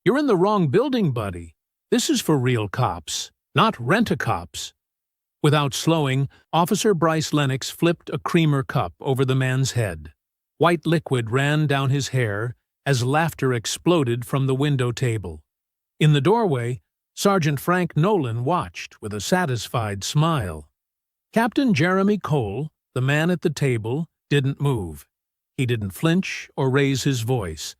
"You're in the wrong building, buddy. This is for real cops, not rent-a-cops." Without slowing, Officer Bryce Lennox flipped a creamer cup over the man's head. White liquid ran down his hair as laughter exploded from the window table. In the doorway, Sergeant Frank Nolan watched with a satisfied smile. Captain Jeremy Cole, the man at the table, didn't move. He didn't flinch or raise his voice.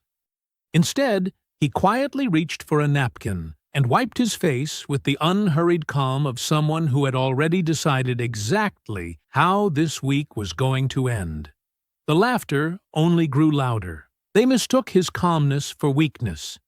Instead, he quietly reached for a napkin and wiped his face with the unhurried calm of someone who had already decided exactly how this week was going to end. The laughter only grew louder. They mistook his calmness for weakness.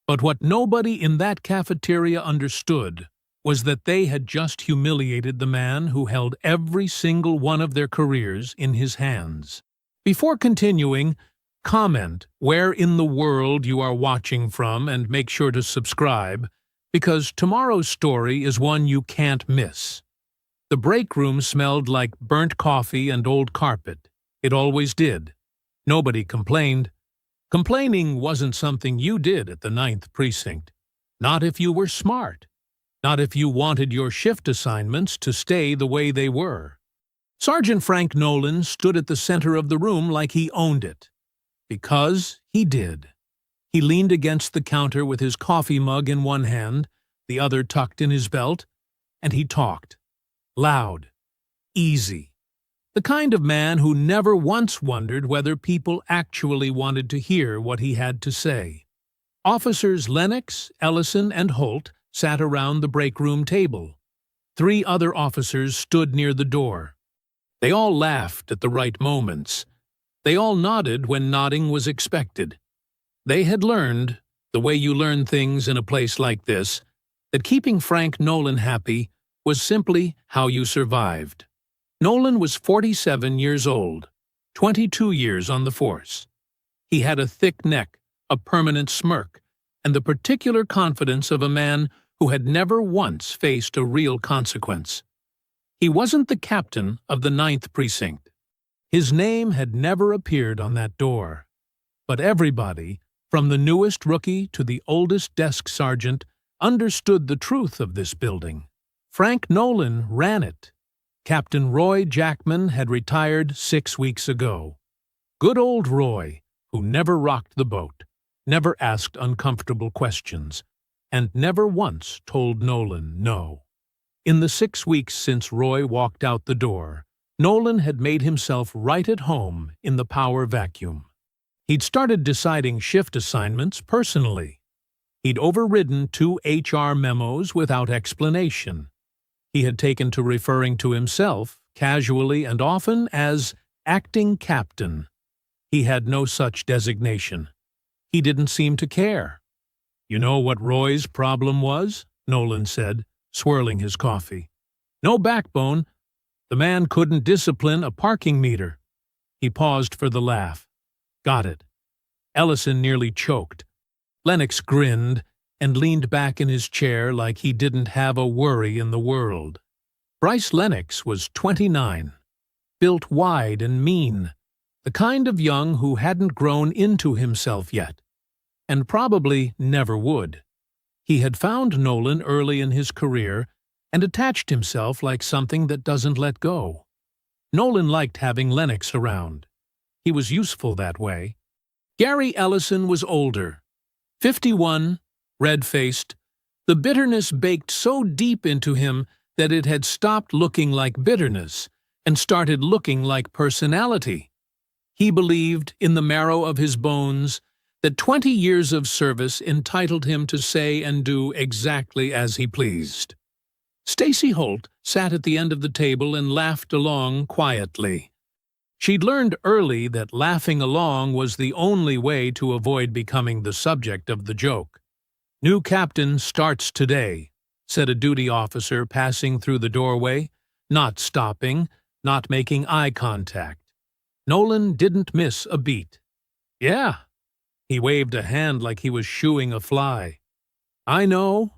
But what nobody in that cafeteria understood was that they had just humiliated the man who held every single one of their careers in his hands. Before continuing, comment where in the world you are watching from and make sure to subscribe, because tomorrow's story is one you can't miss. The break room smelled like burnt coffee and old carpet. It always did. Nobody complained. Complaining wasn't something you did at the 9th Precinct. Not if you were smart. Not if you wanted your shift assignments to stay the way they were. Sergeant Frank Nolan stood at the center of the room like he owned it. Because he did. He leaned against the counter with his coffee mug in one hand, the other tucked in his belt, and he talked. Loud. Easy. The kind of man who never once wondered whether people actually wanted to hear what he had to say. Officers Lennox, Ellison, and Holt sat around the break room table. 3 other officers stood near the door. They all laughed at the right moments. They all nodded when nodding was expected. They had learned, the way you learn things in a place like this, that keeping Frank Nolan happy was simply how you survived. Nolan was 47 years old, 22 years on the force. He had a thick neck, a permanent smirk, and the particular confidence of a man who had never once faced a real consequence. He wasn't the captain of the 9th Precinct. His name had never appeared on that door. But everybody, from the newest rookie to the oldest desk sergeant, understood the truth of this building. Frank Nolan ran it. Captain Roy Jackman had retired 6 weeks ago. Good old Roy, who never rocked the boat, never asked uncomfortable questions, and never once told Nolan no. In the 6 weeks since Roy walked out the door, Nolan had made himself right at home in the power vacuum. He'd started deciding shift assignments personally. He'd overridden 2 HR memos without explanation. He had taken to referring to himself, casually and often, as acting captain. He had no such designation. He didn't seem to care. "You know what Roy's problem was?" Nolan said, swirling his coffee. "No backbone. The man couldn't discipline a parking meter." He paused for the laugh. "Got it." Ellison nearly choked. Lennox grinned and leaned back in his chair like he didn't have a worry in the world. Bryce Lennox was 29, built wide and mean, the kind of young who hadn't grown into himself yet, and probably never would. He had found Nolan early in his career and attached himself like something that doesn't let go. Nolan liked having Lennox around. He was useful that way. Gary Ellison was older, 51, red-faced. The bitterness baked so deep into him that it had stopped looking like bitterness and started looking like personality. He believed, in the marrow of his bones, that 20 years of service entitled him to say and do exactly as he pleased. Stacy Holt sat at the end of the table and laughed along quietly. She'd learned early that laughing along was the only way to avoid becoming the subject of the joke. "New captain starts today," said a duty officer passing through the doorway, not stopping, not making eye contact. Nolan didn't miss a beat. "Yeah." He waved a hand like he was shooing a fly. "I know."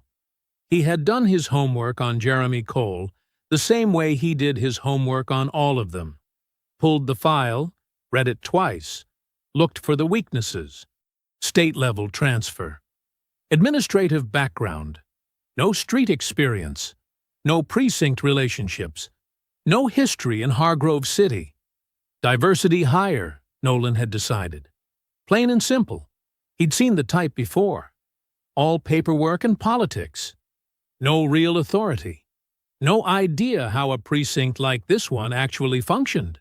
He had done his homework on Jeremy Cole the same way he did his homework on all of them. Pulled the file, read it twice, looked for the weaknesses. State-level transfer. Administrative background. No street experience. No precinct relationships. No history in Hargrove City. Diversity hire, Nolan had decided. Plain and simple. He'd seen the type before. All paperwork and politics. No real authority. No idea how a precinct like this one actually functioned.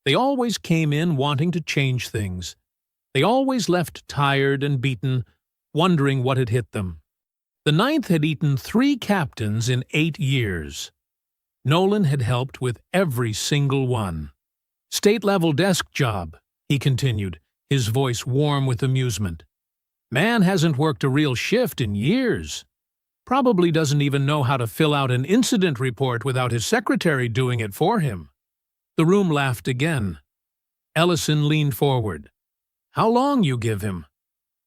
They always came in wanting to change things. They always left tired and beaten, wondering what had hit them. The ninth had eaten 3 captains in 8 years. Nolan had helped with every single one. State-level desk job, he continued, his voice warm with amusement. Man hasn't worked a real shift in years. Probably doesn't even know how to fill out an incident report without his secretary doing it for him. The room laughed again. Ellison leaned forward. How long you give him?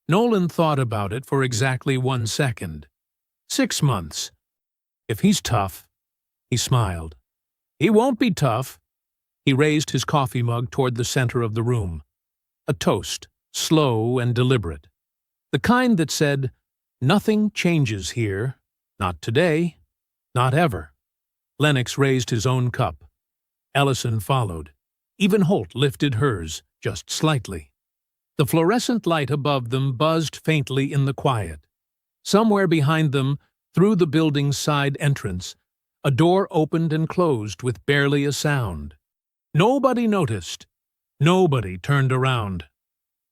Nolan thought about it for exactly 1 second. 6 months. If he's tough. He smiled. He won't be tough. He raised his coffee mug toward the center of the room. A toast, slow and deliberate. The kind that said, nothing changes here. Not today. Not ever. Lennox raised his own cup. Ellison followed. Even Holt lifted hers, just slightly. The fluorescent light above them buzzed faintly in the quiet. Somewhere behind them, through the building's side entrance, a door opened and closed with barely a sound. Nobody noticed. Nobody turned around.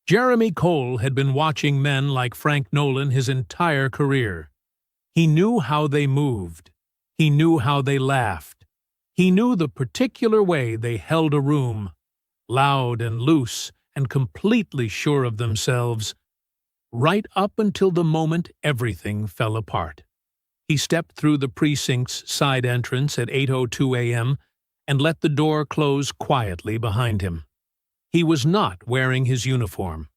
Jeremy Cole had been watching men like Frank Nolan his entire career. He knew how they moved. He knew how they laughed. He knew the particular way they held a room, loud and loose and completely sure of themselves, right up until the moment everything fell apart. He stepped through the precinct's side entrance at 8:02 a.m. and let the door close quietly behind him. He was not wearing his uniform.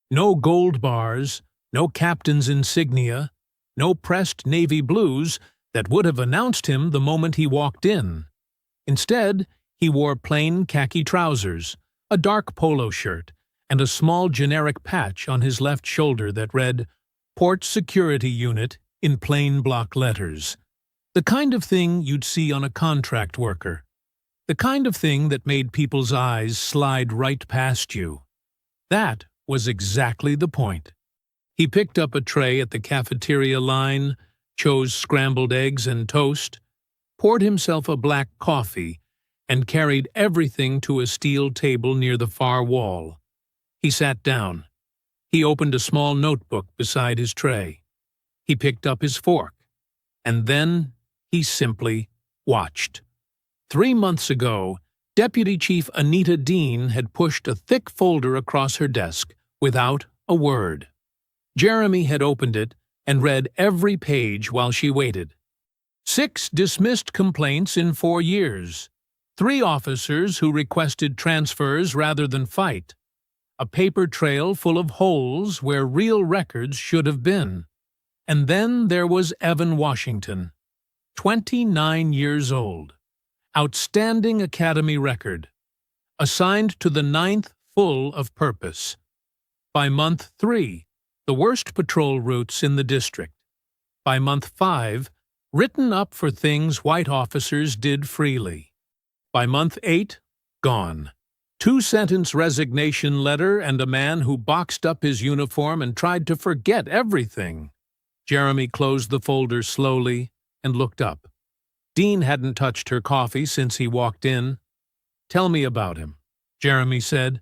No gold bars, no captain's insignia, no pressed navy blues that would have announced him the moment he walked in. Instead, he wore plain khaki trousers, a dark polo shirt, and a small generic patch on his left shoulder that read, Port Security Unit, in plain block letters. The kind of thing you'd see on a contract worker. The kind of thing that made people's eyes slide right past you. That was exactly the point. He picked up a tray at the cafeteria line, chose scrambled eggs and toast, poured himself a black coffee, and carried everything to a steel table near the far wall. He sat down. He opened a small notebook beside his tray. He picked up his fork. And then he simply watched. 3 months ago, Deputy Chief Anita Dean had pushed a thick folder across her desk without a word. Jeremy had opened it and read every page while she waited. 6 dismissed complaints in 4 years. 3 officers who requested transfers rather than fight. A paper trail full of holes where real records should have been. And then there was Evan Washington, 29 years old. Outstanding academy record. Assigned to the 9th full of purpose. By month 3, the worst patrol routes in the district. By month 5, written up for things white officers did freely. By month 8, gone. 2-sentence resignation letter and a man who boxed up his uniform and tried to forget everything. Jeremy closed the folder slowly and looked up. Dean hadn't touched her coffee since he walked in. Tell me about him, Jeremy said.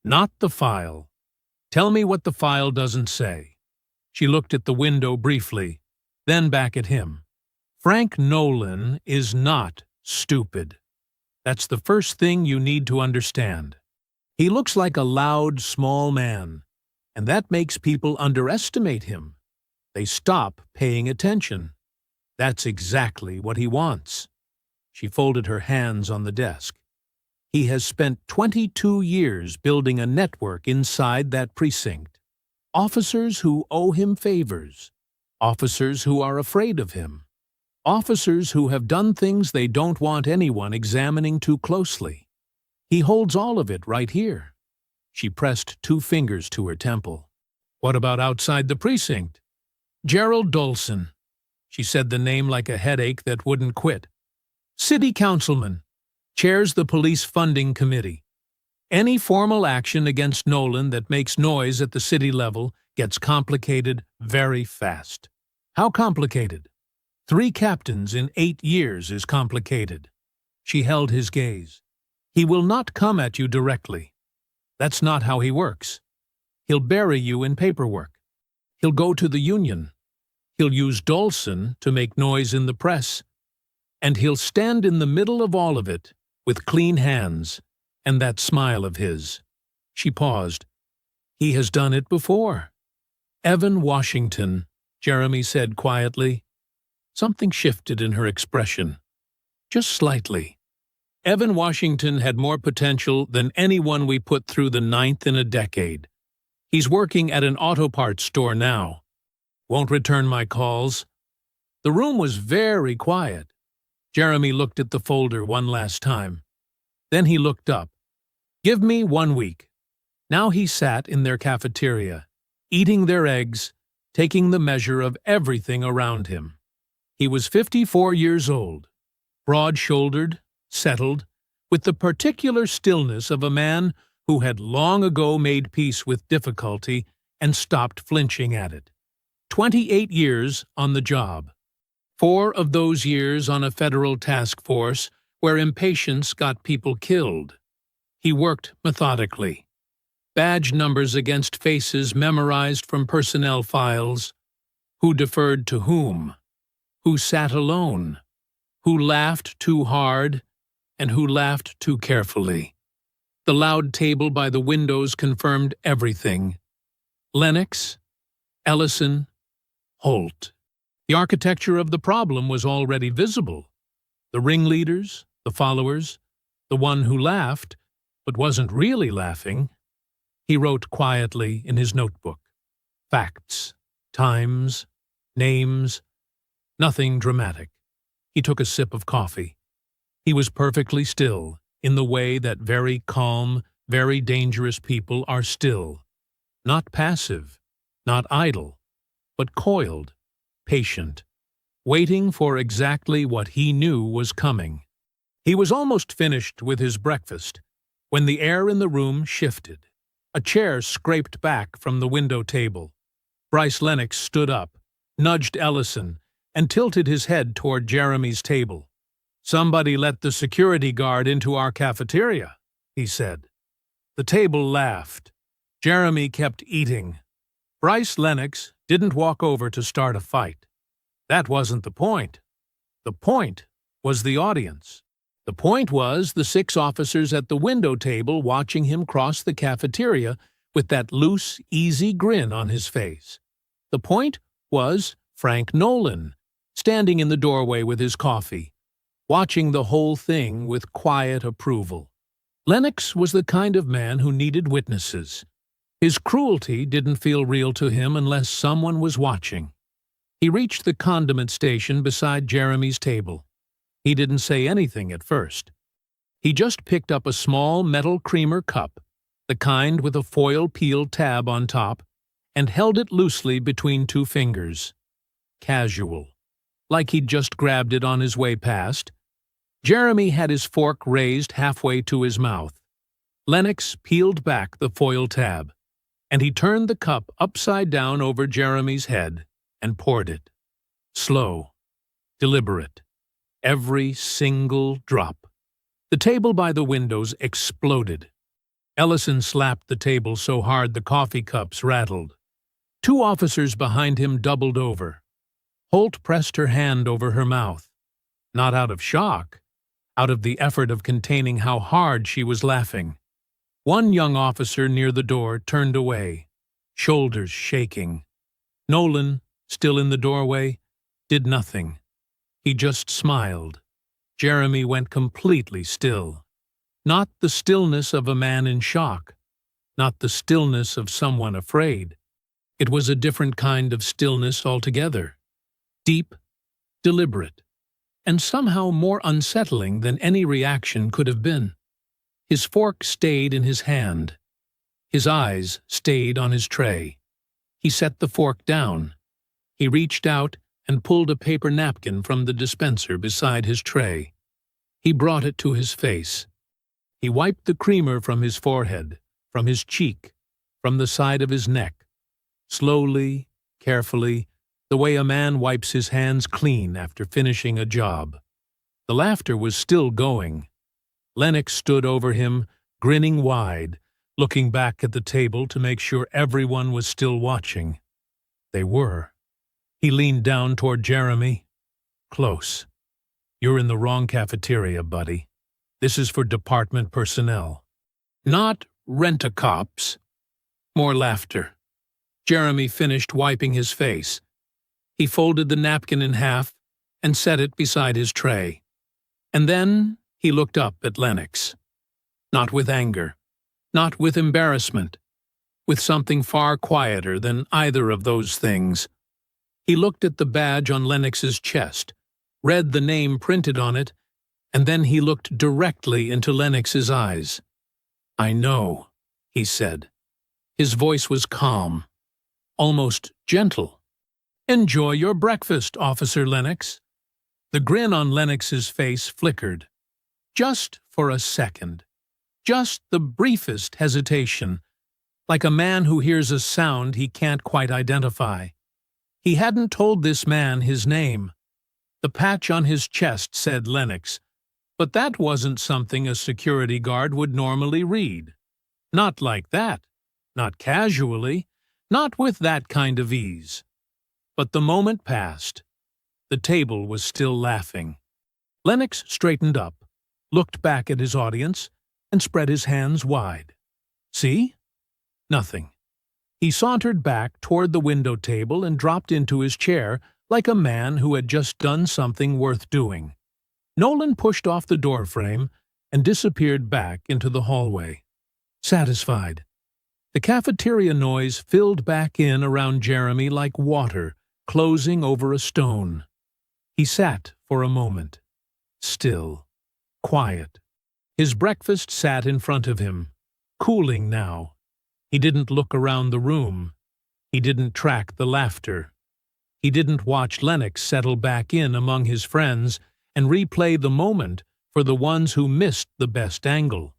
Not the file. Tell me what the file doesn't say. She looked at the window briefly, then back at him. Frank Nolan is not stupid. That's the first thing you need to understand. He looks like a loud, small man, and that makes people underestimate him. They stop paying attention. That's exactly what he wants. She folded her hands on the desk. He has spent 22 years building a network inside that precinct. Officers who owe him favors. Officers who are afraid of him. Officers who have done things they don't want anyone examining too closely. He holds all of it right here. She pressed 2 fingers to her temple. What about outside the precinct? Gerald Doulson. She said the name like a headache that wouldn't quit. City councilman. Chairs the police funding committee. Any formal action against Nolan that makes noise at the city level gets complicated very fast. How complicated? 3 captains in 8 years is complicated. She held his gaze. He will not come at you directly. That's not how he works. He'll bury you in paperwork. He'll go to the union. He'll use Doulson to make noise in the press. And he'll stand in the middle of all of it with clean hands and that smile of his. She paused. He has done it before. Evan Washington, Jeremy said quietly. Something shifted in her expression. Just slightly. Evan Washington had more potential than anyone we put through the 9th in a decade. He's working at an auto parts store now. Won't return my calls. The room was very quiet. Jeremy looked at the folder one last time. Then he looked up. Give me 1 week. Now he sat in their cafeteria, eating their eggs, taking the measure of everything around him. He was 54 years old, broad-shouldered, settled, with the particular stillness of a man who had long ago made peace with difficulty and stopped flinching at it. 28 years on the job. 4 of those years on a federal task force where impatience got people killed. He worked methodically. Badge numbers against faces memorized from personnel files. Who deferred to whom? Who sat alone? Who laughed too hard? And who laughed too carefully? The loud table by the windows confirmed everything. Lennox, Ellison, Holt. The architecture of the problem was already visible. The ringleaders, the followers, the one who laughed, but wasn't really laughing. He wrote quietly in his notebook. Facts, times, names, nothing dramatic. He took a sip of coffee. He was perfectly still, in the way that very calm, very dangerous people are still. Not passive, not idle, but coiled, patient, waiting for exactly what he knew was coming. He was almost finished with his breakfast when the air in the room shifted. A chair scraped back from the window table. Bryce Lennox stood up, nudged Ellison, and tilted his head toward Jeremy's table. Somebody let the security guard into our cafeteria, he said. The table laughed. Jeremy kept eating. Bryce Lennox didn't walk over to start a fight. That wasn't the point. The point was the audience. The point was the 6 officers at the window table watching him cross the cafeteria with that loose, easy grin on his face. The point was Frank Nolan, standing in the doorway with his coffee, watching the whole thing with quiet approval. Lennox was the kind of man who needed witnesses. His cruelty didn't feel real to him unless someone was watching. He reached the condiment station beside Jeremy's table. He didn't say anything at first. He just picked up a small metal creamer cup, the kind with a foil peel tab on top, and held it loosely between 2 fingers. Casual. Like he'd just grabbed it on his way past. Jeremy had his fork raised halfway to his mouth. Lennox peeled back the foil tab, and he turned the cup upside down over Jeremy's head and poured it. Slow, deliberate. Every single drop. The table by the windows exploded. Ellison slapped the table so hard the coffee cups rattled. 2 officers behind him doubled over. Holt pressed her hand over her mouth. Not out of shock, out of the effort of containing how hard she was laughing. One young officer near the door turned away, shoulders shaking. Nolan, still in the doorway, did nothing. He just smiled. Jeremy went completely still. Not the stillness of a man in shock. Not the stillness of someone afraid. It was a different kind of stillness altogether. Deep, deliberate, and somehow more unsettling than any reaction could have been. His fork stayed in his hand. His eyes stayed on his tray. He set the fork down. He reached out and pulled a paper napkin from the dispenser beside his tray. He brought it to his face. He wiped the creamer from his forehead, from his cheek, from the side of his neck. Slowly, carefully, the way a man wipes his hands clean after finishing a job. The laughter was still going. Lennox stood over him, grinning wide, looking back at the table to make sure everyone was still watching. They were. He leaned down toward Jeremy. Close. You're in the wrong cafeteria, buddy. This is for department personnel. Not rent-a-cops. More laughter. Jeremy finished wiping his face. He folded the napkin in half and set it beside his tray. And then he looked up at Lennox. Not with anger, not with embarrassment, with something far quieter than either of those things. He looked at the badge on Lennox's chest, read the name printed on it, and then he looked directly into Lennox's eyes. "I know," he said. His voice was calm, almost gentle. "Enjoy your breakfast, Officer Lennox." The grin on Lennox's face flickered. Just for a second. Just the briefest hesitation, like a man who hears a sound he can't quite identify. He hadn't told this man his name. The patch on his chest said Lennox, but that wasn't something a security guard would normally read. Not like that, not casually, not with that kind of ease. But the moment passed. The table was still laughing. Lennox straightened up, looked back at his audience, and spread his hands wide. See? Nothing. He sauntered back toward the window table and dropped into his chair like a man who had just done something worth doing. Nolan pushed off the doorframe and disappeared back into the hallway. Satisfied. The cafeteria noise filled back in around Jeremy like water closing over a stone. He sat for a moment. Still. Quiet. His breakfast sat in front of him, cooling now. He didn't look around the room. He didn't track the laughter. He didn't watch Lennox settle back in among his friends and replay the moment for the ones who missed the best angle.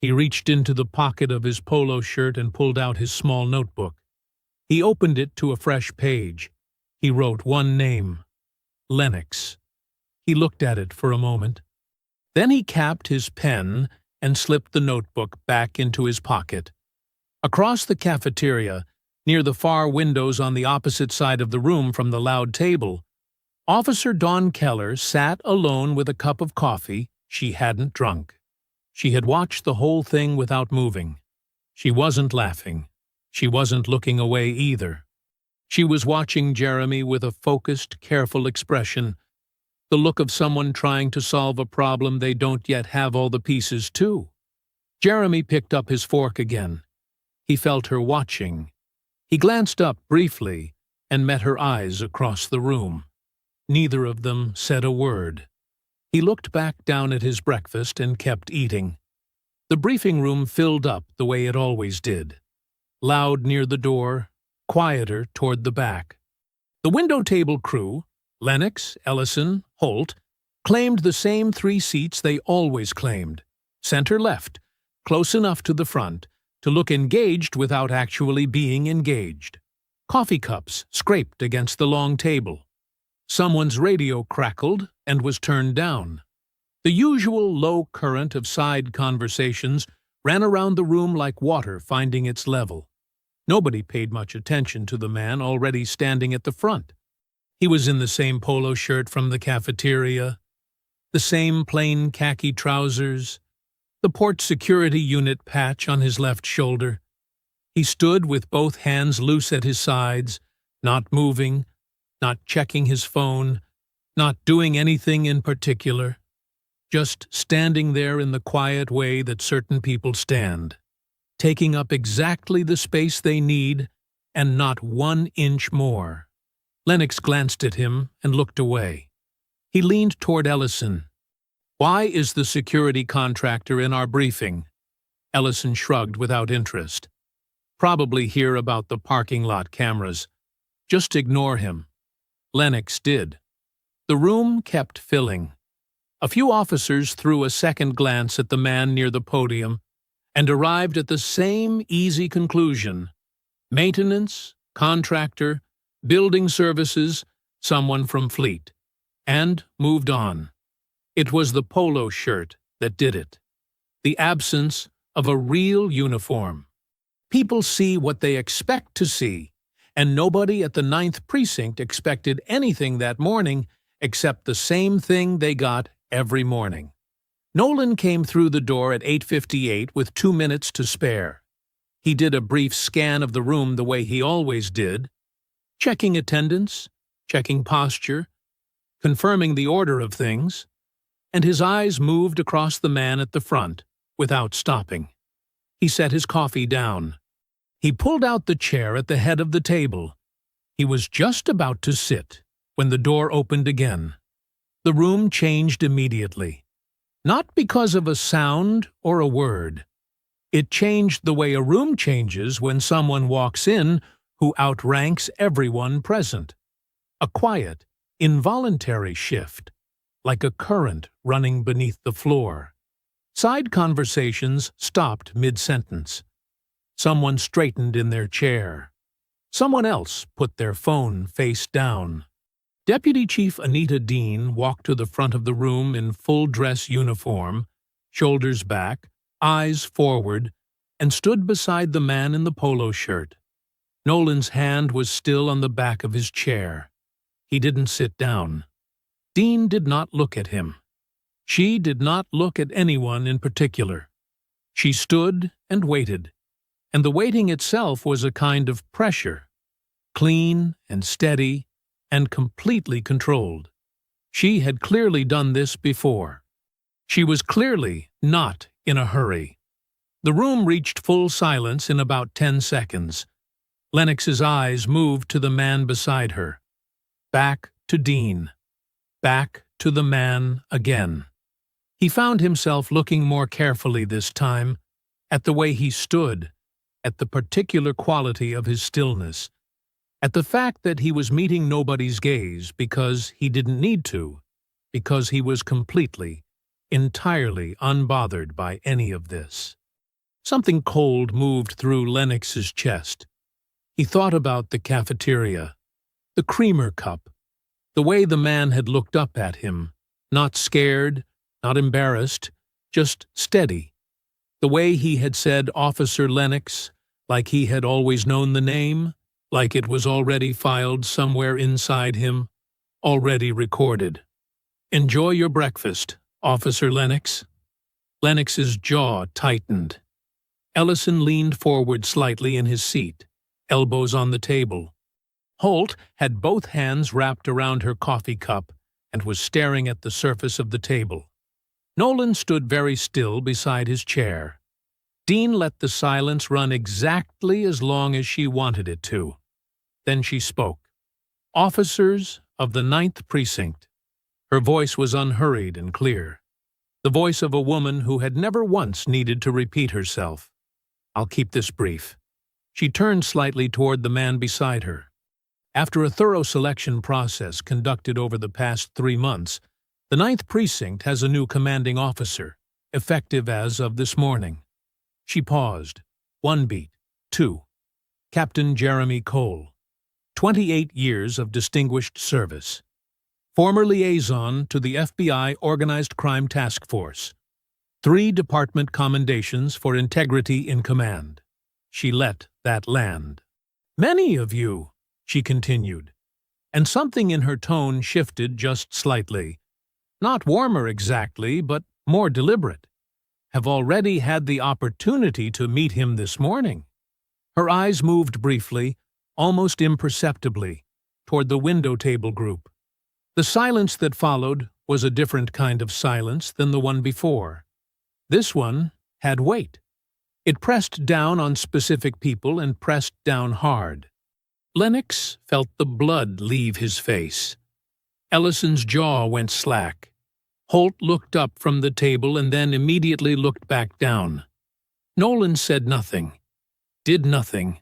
He reached into the pocket of his polo shirt and pulled out his small notebook. He opened it to a fresh page. He wrote one name. Lennox. He looked at it for a moment. Then he capped his pen and slipped the notebook back into his pocket. Across the cafeteria, near the far windows on the opposite side of the room from the loud table, Officer Dawn Keller sat alone with a cup of coffee she hadn't drunk. She had watched the whole thing without moving. She wasn't laughing. She wasn't looking away either. She was watching Jeremy with a focused, careful expression, the look of someone trying to solve a problem they don't yet have all the pieces to. Jeremy picked up his fork again. He felt her watching. He glanced up briefly and met her eyes across the room. Neither of them said a word. He looked back down at his breakfast and kept eating. The briefing room filled up the way it always did. Loud near the door, quieter toward the back. The window table crew, Lennox, Ellison, Holt, claimed the same 3 seats they always claimed. Center left, close enough to the front to look engaged without actually being engaged. Coffee cups scraped against the long table. Someone's radio crackled and was turned down. The usual low current of side conversations ran around the room like water finding its level. Nobody paid much attention to the man already standing at the front. He was in the same polo shirt from the cafeteria, the same plain khaki trousers, the port security unit patch on his left shoulder. He stood with both hands loose at his sides, not moving, not checking his phone, not doing anything in particular, just standing there in the quiet way that certain people stand, taking up exactly the space they need and not 1 inch more. Lennox glanced at him and looked away. He leaned toward Ellison. "Why is the security contractor in our briefing?" Ellison shrugged without interest. "Probably hear about the parking lot cameras. Just ignore him. Lennox did. The room kept filling. A few officers threw a second glance at the man near the podium and arrived at the same easy conclusion. Maintenance, contractor, building services, someone from Fleet. And moved on. It was the polo shirt that did it. The absence of a real uniform. People see what they expect to see, and nobody at the 9th Precinct expected anything that morning except the same thing they got every morning. Nolan came through the door at 8:58 with 2 minutes to spare. He did a brief scan of the room the way he always did, checking attendance, checking posture, confirming the order of things, and his eyes moved across the man at the front without stopping. He set his coffee down. He pulled out the chair at the head of the table. He was just about to sit when the door opened again. The room changed immediately. Not because of a sound or a word. It changed the way a room changes when someone walks in who outranks everyone present. A quiet, involuntary shift, like a current running beneath the floor. Side conversations stopped mid-sentence. Someone straightened in their chair. Someone else put their phone face down. Deputy Chief Anita Dean walked to the front of the room in full-dress uniform, shoulders back, eyes forward, and stood beside the man in the polo shirt. Nolan's hand was still on the back of his chair. He didn't sit down. Dean did not look at him. She did not look at anyone in particular. She stood and waited, and the waiting itself was a kind of pressure, clean and steady and completely controlled. She had clearly done this before. She was clearly not in a hurry. The room reached full silence in about 10 seconds. Lennox's eyes moved to the man beside her. Back to Dean. Back to the man again. He found himself looking more carefully this time, at the way he stood, at the particular quality of his stillness, at the fact that he was meeting nobody's gaze because he didn't need to, because he was completely, entirely unbothered by any of this. Something cold moved through Lennox's chest. He thought about the cafeteria, the creamer cup, the way the man had looked up at him, not scared, not embarrassed, just steady. The way he had said Officer Lennox, like he had always known the name, like it was already filed somewhere inside him, already recorded. "Enjoy your breakfast, Officer Lennox." Lennox's jaw tightened. Ellison leaned forward slightly in his seat, elbows on the table. Holt had both hands wrapped around her coffee cup and was staring at the surface of the table. Nolan stood very still beside his chair. Dean let the silence run exactly as long as she wanted it to. Then she spoke. "Officers of the 9th Precinct." Her voice was unhurried and clear. The voice of a woman who had never once needed to repeat herself. "I'll keep this brief." She turned slightly toward the man beside her. After a thorough selection process conducted over the past 3 months, the 9th Precinct has a new commanding officer, effective as of this morning. She paused. 1 beat. 2. Captain Jeremy Cole. 28 years of distinguished service. Former liaison to the FBI Organized Crime Task Force. 3 department commendations for integrity in command. She let that land. "Many of you," she continued, and something in her tone shifted just slightly. Not warmer exactly, but more deliberate. "Have already had the opportunity to meet him this morning." Her eyes moved briefly, almost imperceptibly, toward the window table group. The silence that followed was a different kind of silence than the one before. This one had weight. It pressed down on specific people and pressed down hard. Lennox felt the blood leave his face. Ellison's jaw went slack. Holt looked up from the table and then immediately looked back down. Nolan said nothing, did nothing,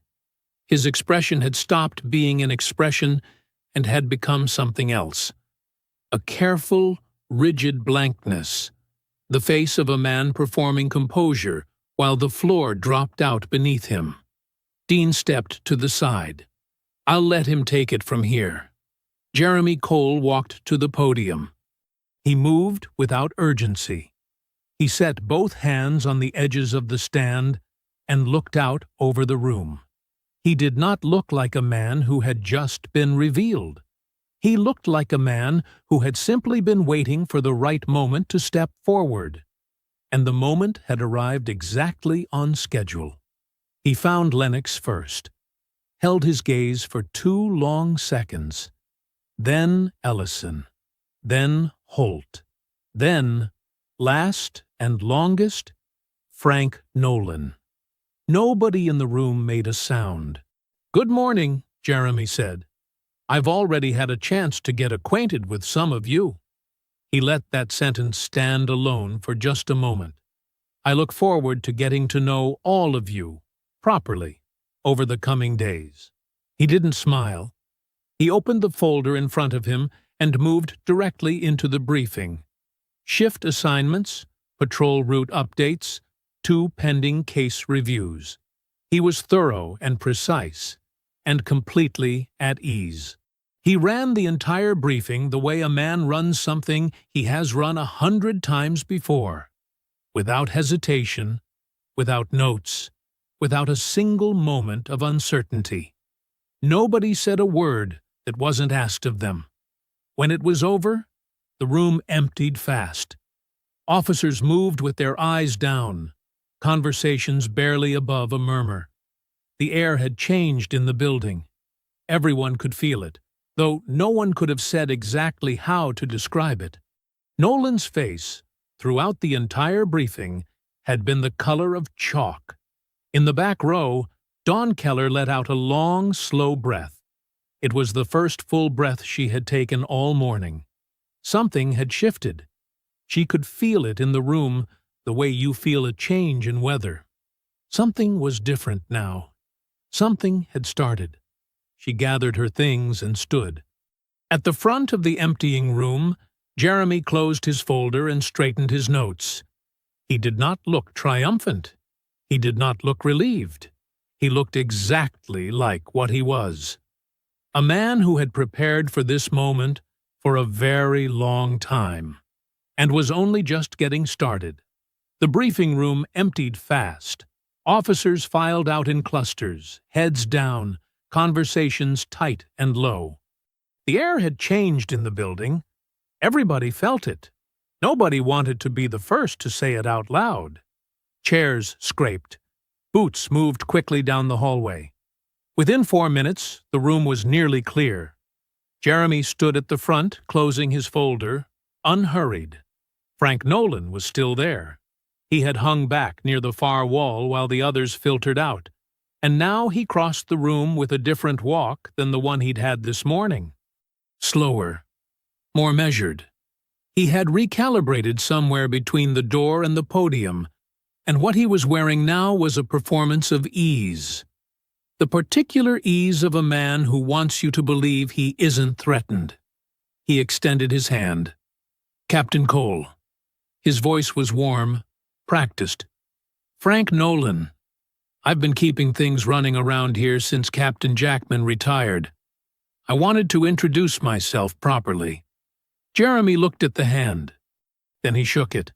His expression had stopped being an expression and had become something else. A careful, rigid blankness, the face of a man performing composure while the floor dropped out beneath him. Dean stepped to the side. "I'll let him take it from here." Jeremy Cole walked to the podium. He moved without urgency. He set both hands on the edges of the stand and looked out over the room. He did not look like a man who had just been revealed. He looked like a man who had simply been waiting for the right moment to step forward. And the moment had arrived exactly on schedule. He found Lennox first, held his gaze for 2 long seconds, then Ellison, then Holt, then, last and longest, Frank Nolan. Nobody in the room made a sound. "Good morning," Jeremy said. "I've already had a chance to get acquainted with some of you." He let that sentence stand alone for just a moment. "I look forward to getting to know all of you, properly, over the coming days." He didn't smile. He opened the folder in front of him and moved directly into the briefing. Shift assignments, patrol route updates, 2 pending case reviews. He was thorough and precise, and completely at ease. He ran the entire briefing the way a man runs something he has run 100 times before, without hesitation, without notes, without a single moment of uncertainty. Nobody said a word that wasn't asked of them. When it was over, the room emptied fast. Officers moved with their eyes down, conversations barely above a murmur. The air had changed in the building. Everyone could feel it, though no one could have said exactly how to describe it. Nolan's face, throughout the entire briefing, had been the color of chalk. In the back row, Dawn Keller let out a long, slow breath. It was the first full breath she had taken all morning. Something had shifted. She could feel it in the room the way you feel a change in weather. Something was different now. Something had started. She gathered her things and stood. At the front of the emptying room, Jeremy closed his folder and straightened his notes. He did not look triumphant. He did not look relieved. He looked exactly like what he was. A man who had prepared for this moment for a very long time, and was only just getting started. The briefing room emptied fast. Officers filed out in clusters, heads down, conversations tight and low. The air had changed in the building. Everybody felt it. Nobody wanted to be the first to say it out loud. Chairs scraped. Boots moved quickly down the hallway. Within 4 minutes, the room was nearly clear. Jeremy stood at the front, closing his folder, unhurried. Frank Nolan was still there. He had hung back near the far wall while the others filtered out, and now he crossed the room with a different walk than the one he'd had this morning. Slower, more measured. He had recalibrated somewhere between the door and the podium, and what he was wearing now was a performance of ease. The particular ease of a man who wants you to believe he isn't threatened. He extended his hand. "Captain Cole." His voice was warm, practiced. "Frank Nolan. I've been keeping things running around here since Captain Jackman retired. I wanted to introduce myself properly." Jeremy looked at the hand. Then he shook it.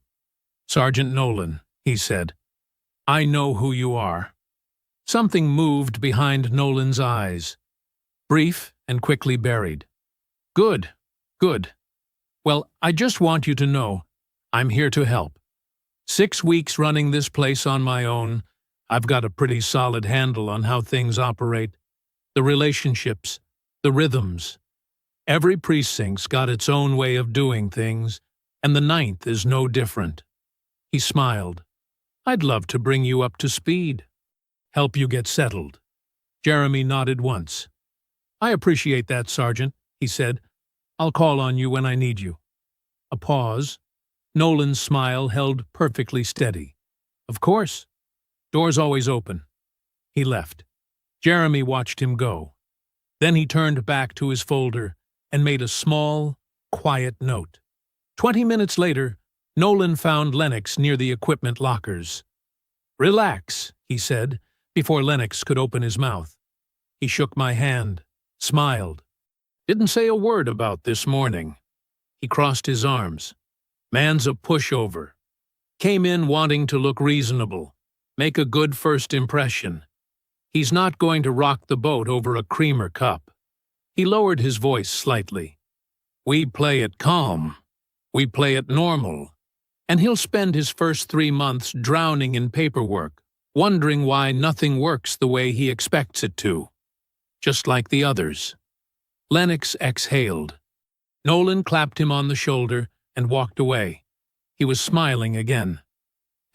"Sergeant Nolan," he said. "I know who you are." Something moved behind Nolan's eyes. Brief and quickly buried. "Good, good. Well, I just want you to know, I'm here to help. 6 weeks running this place on my own, I've got a pretty solid handle on how things operate. The relationships, the rhythms. Every precinct's got its own way of doing things, and the 9th is no different." He smiled. "I'd love to bring you up to speed. Help you get settled." Jeremy nodded once. "I appreciate that, Sergeant," he said. "I'll call on you when I need you." A pause. Nolan's smile held perfectly steady. "Of course. Door's always open." He left. Jeremy watched him go. Then he turned back to his folder and made a small, quiet note. 20 minutes later, Nolan found Lennox near the equipment lockers. "Relax," he said, before Lennox could open his mouth. He shook my hand, smiled. "Didn't say a word about this morning." He crossed his arms. "Man's a pushover. Came in wanting to look reasonable, make a good first impression. He's not going to rock the boat over a creamer cup." He lowered his voice slightly. "We play it calm. We play it normal. And he'll spend his first 3 months drowning in paperwork, wondering why nothing works the way he expects it to. Just like the others." Lennox exhaled. Nolan clapped him on the shoulder and walked away. He was smiling again.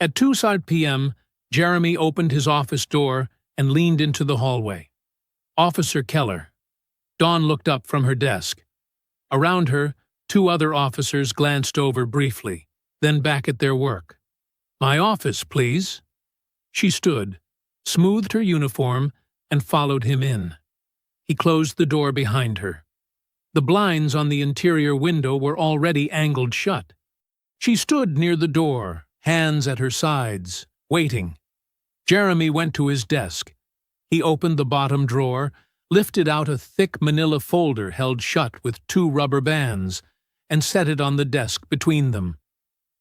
At 2 p.m., Jeremy opened his office door and leaned into the hallway. "Officer Keller." Dawn looked up from her desk. Around her, 2 other officers glanced over briefly, then back at their work. "My office, please." She stood, smoothed her uniform, and followed him in. He closed the door behind her. The blinds on the interior window were already angled shut. She stood near the door, hands at her sides, waiting. Jeremy went to his desk. He opened the bottom drawer, lifted out a thick manila folder held shut with 2 rubber bands, and set it on the desk between them.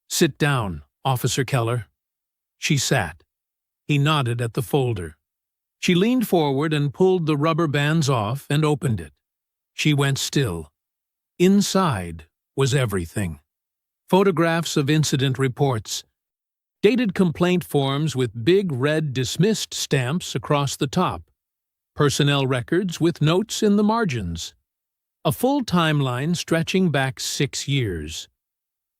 "Sit down, Officer Keller." She sat. He nodded at the folder. She leaned forward and pulled the rubber bands off and opened it. She went still. Inside was everything. Photographs of incident reports, dated complaint forms with big red dismissed stamps across the top, personnel records with notes in the margins, a full timeline stretching back 6 years.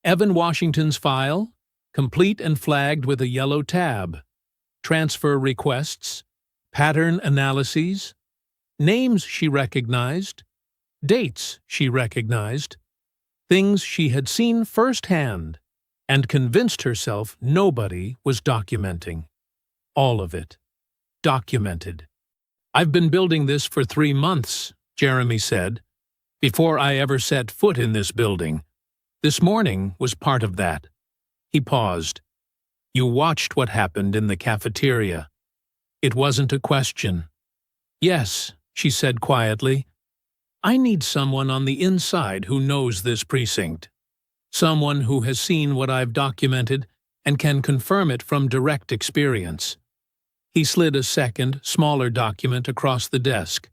Evan Washington's file, complete and flagged with a yellow tab, transfer requests, pattern analyses, names she recognized, dates she recognized, things she had seen firsthand and convinced herself nobody was documenting. All of it. Documented. "I've been building this for 3 months, Jeremy said, "before I ever set foot in this building. This morning was part of that." He paused. "You watched what happened in the cafeteria." It wasn't a question. "Yes," she said quietly. "I need someone on the inside who knows this precinct. Someone who has seen what I've documented and can confirm it from direct experience." He slid a second, smaller document across the desk.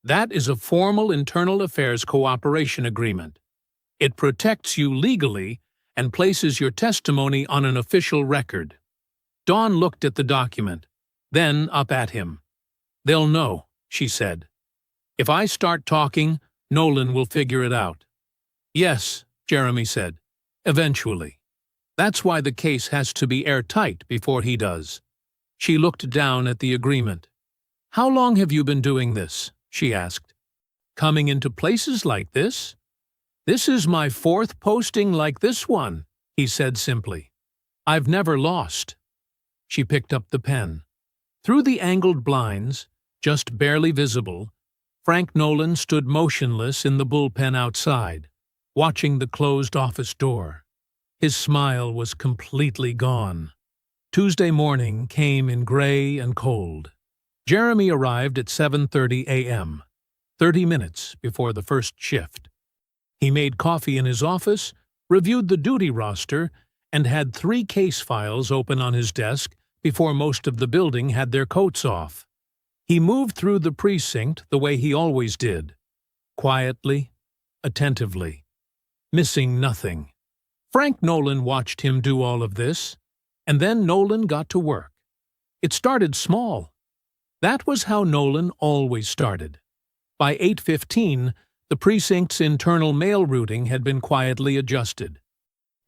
"That is a formal internal affairs cooperation agreement. It protects you legally and places your testimony on an official record." Dawn looked at the document, then up at him. "They'll know," she said. "If I start talking, Nolan will figure it out." "Yes," Jeremy said, "eventually. That's why the case has to be airtight before he does." She looked down at the agreement. "How long have you been doing this?" she asked. "Coming into places like this?" "This is my 4th posting like this one," he said simply. "I've never lost." She picked up the pen. Through the angled blinds, just barely visible, Frank Nolan stood motionless in the bullpen outside, watching the closed office door. His smile was completely gone. Tuesday morning came in gray and cold. Jeremy arrived at 7:30 a.m., 30 minutes before the first shift. He made coffee in his office, reviewed the duty roster, and had 3 case files open on his desk before most of the building had their coats off. He moved through the precinct the way he always did, quietly, attentively, missing nothing. Frank Nolan watched him do all of this, and then Nolan got to work. It started small. That was how Nolan always started. By 8:15, the precinct's internal mail routing had been quietly adjusted.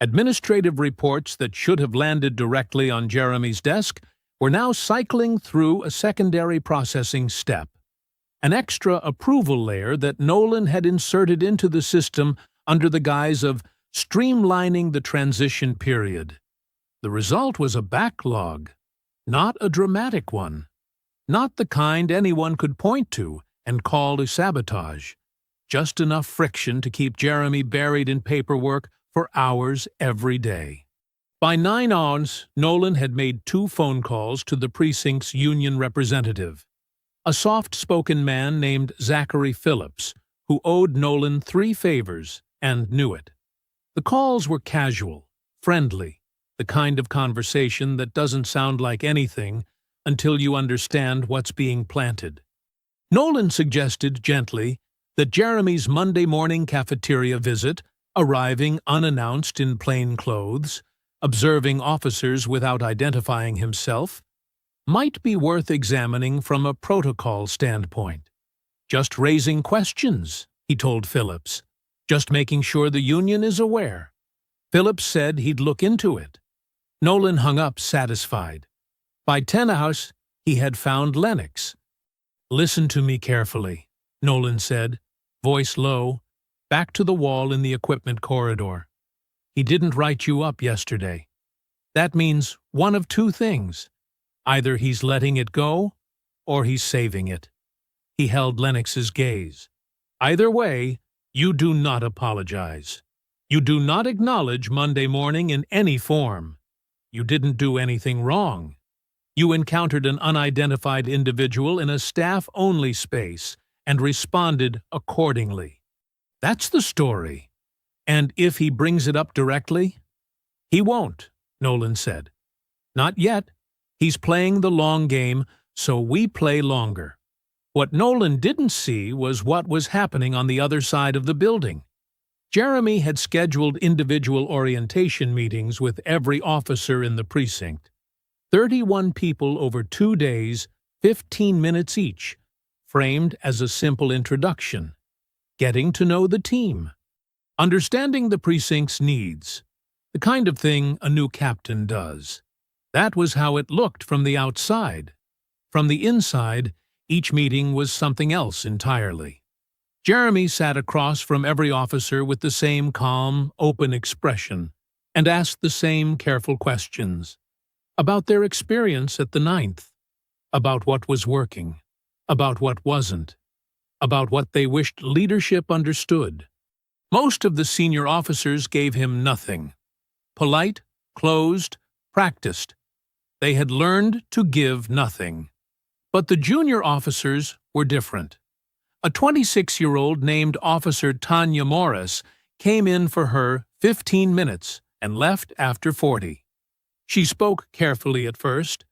Administrative reports that should have landed directly on Jeremy's desk were now cycling through a secondary processing step, an extra approval layer that Nolan had inserted into the system under the guise of streamlining the transition period. The result was a backlog, not a dramatic one. Not the kind anyone could point to and call a sabotage. Just enough friction to keep Jeremy buried in paperwork for hours every day. By 9 hours, Nolan had made 2 phone calls to the precinct's union representative, a soft-spoken man named Zachary Phillips, who owed Nolan 3 favors and knew it. The calls were casual, friendly, the kind of conversation that doesn't sound like anything until you understand what's being planted. Nolan suggested gently that Jeremy's Monday morning cafeteria visit, arriving unannounced in plain clothes, observing officers without identifying himself, might be worth examining from a protocol standpoint. Just raising questions, he told Phillips. Just making sure the union is aware. Phillips said he'd look into it. Nolan hung up satisfied. By 10 hours, he had found Lennox. "Listen to me carefully," Nolan said, voice low, back to the wall in the equipment corridor. "He didn't write you up yesterday. That means one of 2 things. Either he's letting it go, or he's saving it." He held Lennox's gaze. "Either way, you do not apologize. You do not acknowledge Monday morning in any form. You didn't do anything wrong. You encountered an unidentified individual in a staff-only space and responded accordingly. That's the story. And if he brings it up directly?" "He won't," Nolan said. "Not yet. He's playing the long game, so we play longer." What Nolan didn't see was what was happening on the other side of the building. Jeremy had scheduled individual orientation meetings with every officer in the precinct. 31 people over 2 days, 15 minutes each, framed as a simple introduction. Getting to know the team. Understanding the precinct's needs. The kind of thing a new captain does. That was how it looked from the outside. From the inside, each meeting was something else entirely. Jeremy sat across from every officer with the same calm, open expression, and asked the same careful questions. About their experience at the 9th, about what was working, about what wasn't, about what they wished leadership understood. Most of the senior officers gave him nothing. Polite, closed, practiced. They had learned to give nothing. But the junior officers were different. A 26-year-old named Officer Tanya Morris came in for her 15 minutes and left after 40. She spoke carefully at first,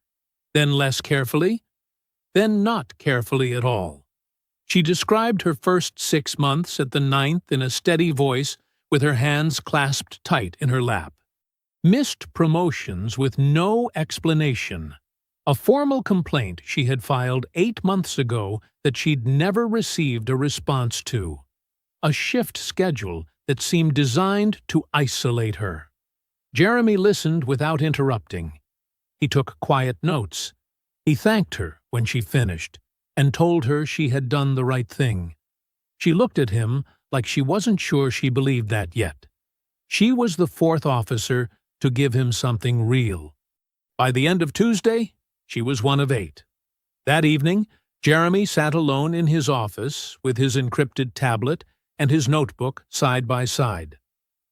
then less carefully, then not carefully at all. She described her first 6 months at the 9th in a steady voice with her hands clasped tight in her lap. Missed promotions with no explanation. A formal complaint she had filed 8 months ago that she'd never received a response to. A shift schedule that seemed designed to isolate her. Jeremy listened without interrupting. He took quiet notes. He thanked her when she finished and told her she had done the right thing. She looked at him like she wasn't sure she believed that yet. She was the 4th officer to give him something real. By the end of Tuesday, she was one of 8. That evening, Jeremy sat alone in his office with his encrypted tablet and his notebook side by side.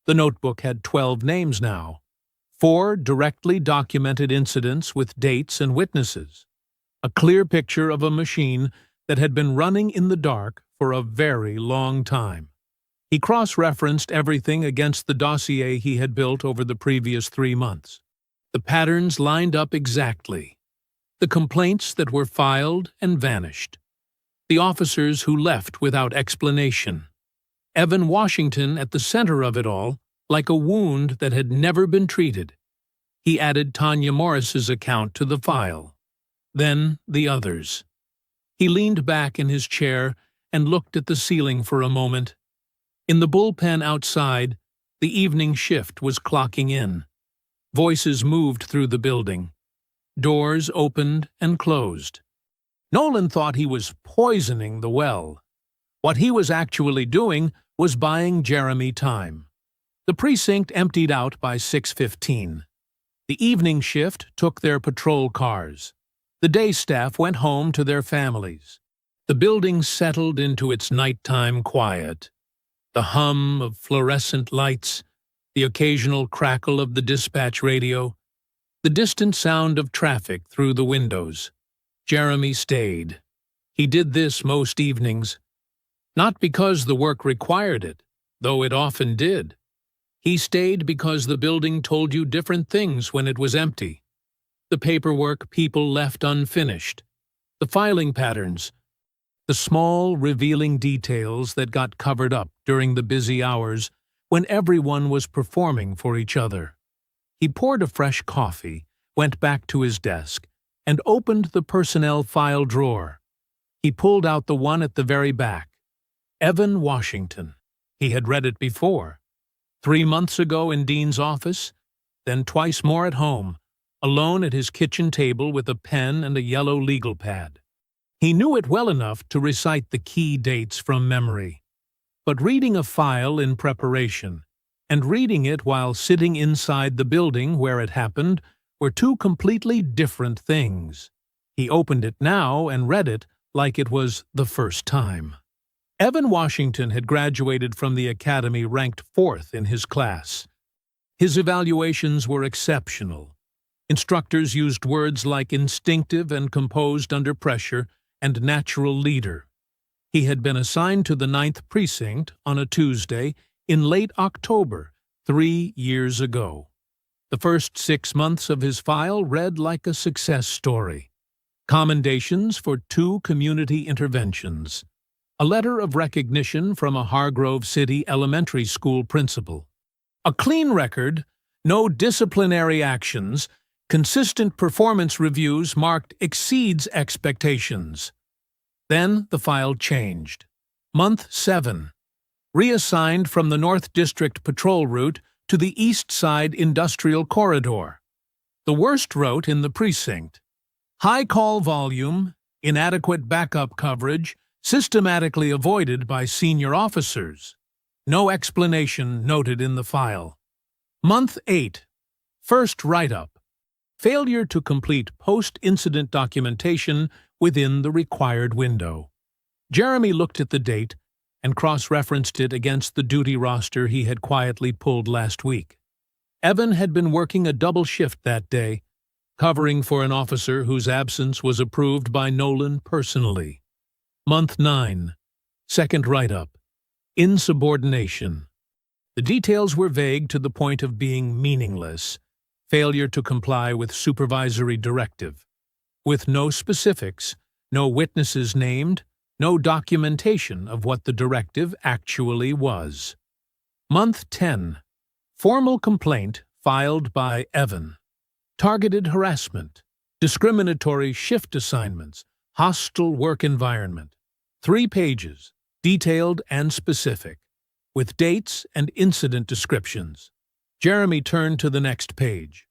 The notebook had 12 names now, 4 directly documented incidents with dates and witnesses, a clear picture of a machine that had been running in the dark for a very long time. He cross-referenced everything against the dossier he had built over the previous 3 months. The patterns lined up exactly. The complaints that were filed and vanished. The officers who left without explanation. Evan Washington at the center of it all, like a wound that had never been treated. He added Tanya Morris's account to the file. Then the others. He leaned back in his chair and looked at the ceiling for a moment. In the bullpen outside, the evening shift was clocking in. Voices moved through the building. Doors opened and closed. Nolan thought he was poisoning the well. What he was actually doing was buying Jeremy time. The precinct emptied out by 6:15. The evening shift took their patrol cars. The day staff went home to their families. The building settled into its nighttime quiet. The hum of fluorescent lights, the occasional crackle of the dispatch radio, the distant sound of traffic through the windows. Jeremy stayed. He did this most evenings. Not because the work required it, though it often did. He stayed because the building told you different things when it was empty. The paperwork people left unfinished. The filing patterns. The small, revealing details that got covered up during the busy hours when everyone was performing for each other. He poured a fresh coffee, went back to his desk, and opened the personnel file drawer. He pulled out the one at the very back. Evan Washington. He had read it before. 3 months ago in Dean's office, then twice more at home, alone at his kitchen table with a pen and a yellow legal pad. He knew it well enough to recite the key dates from memory. But reading a file in preparation and reading it while sitting inside the building where it happened were two completely different things. He opened it now and read it like it was the first time. Evan Washington had graduated from the academy ranked 4th in his class. His evaluations were exceptional. Instructors used words like instinctive and composed under pressure and natural leader. He had been assigned to the 9th precinct on a Tuesday in late October, 3 years ago. The first 6 months of his file read like a success story. Commendations for 2 community interventions. A letter of recognition from a Hargrove City elementary school principal. A clean record, no disciplinary actions, consistent performance reviews marked exceeds expectations. Then the file changed. Month 7. Reassigned from the North District patrol route to the East Side Industrial Corridor. The worst wrote in the precinct. High call volume, inadequate backup coverage, systematically avoided by senior officers. No explanation noted in the file. Month 8. First write-up. Failure to complete post-incident documentation within the required window. Jeremy looked at the date and cross-referenced it against the duty roster he had quietly pulled last week. Evan had been working a double shift that day, covering for an officer whose absence was approved by Nolan personally. Month 9. Second write-up. Insubordination. The details were vague to the point of being meaningless. Failure to comply with supervisory directive. With no specifics, no witnesses named, no documentation of what the directive actually was. Month 10. Formal complaint filed by Evan. Targeted harassment. Discriminatory shift assignments. Hostile work environment. 3 pages, detailed and specific, with dates and incident descriptions. Jeremy turned to the next page.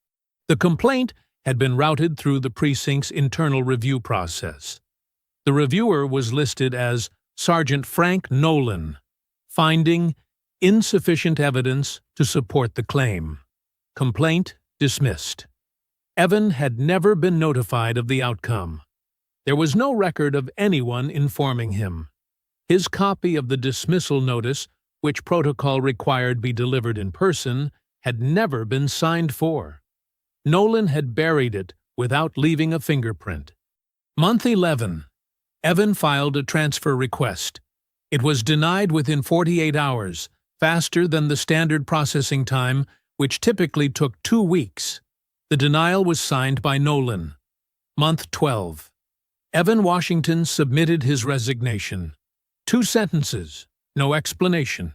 The complaint had been routed through the precinct's internal review process. The reviewer was listed as Sergeant Frank Nolan, finding insufficient evidence to support the claim. Complaint dismissed. Evan had never been notified of the outcome. There was no record of anyone informing him. His copy of the dismissal notice, which protocol required be delivered in person, had never been signed for. Nolan had buried it without leaving a fingerprint. Month 11. Evan filed a transfer request. It was denied within 48 hours, faster than the standard processing time, which typically took 2 weeks. The denial was signed by Nolan. Month 12. Evan Washington submitted his resignation. 2 sentences, no explanation,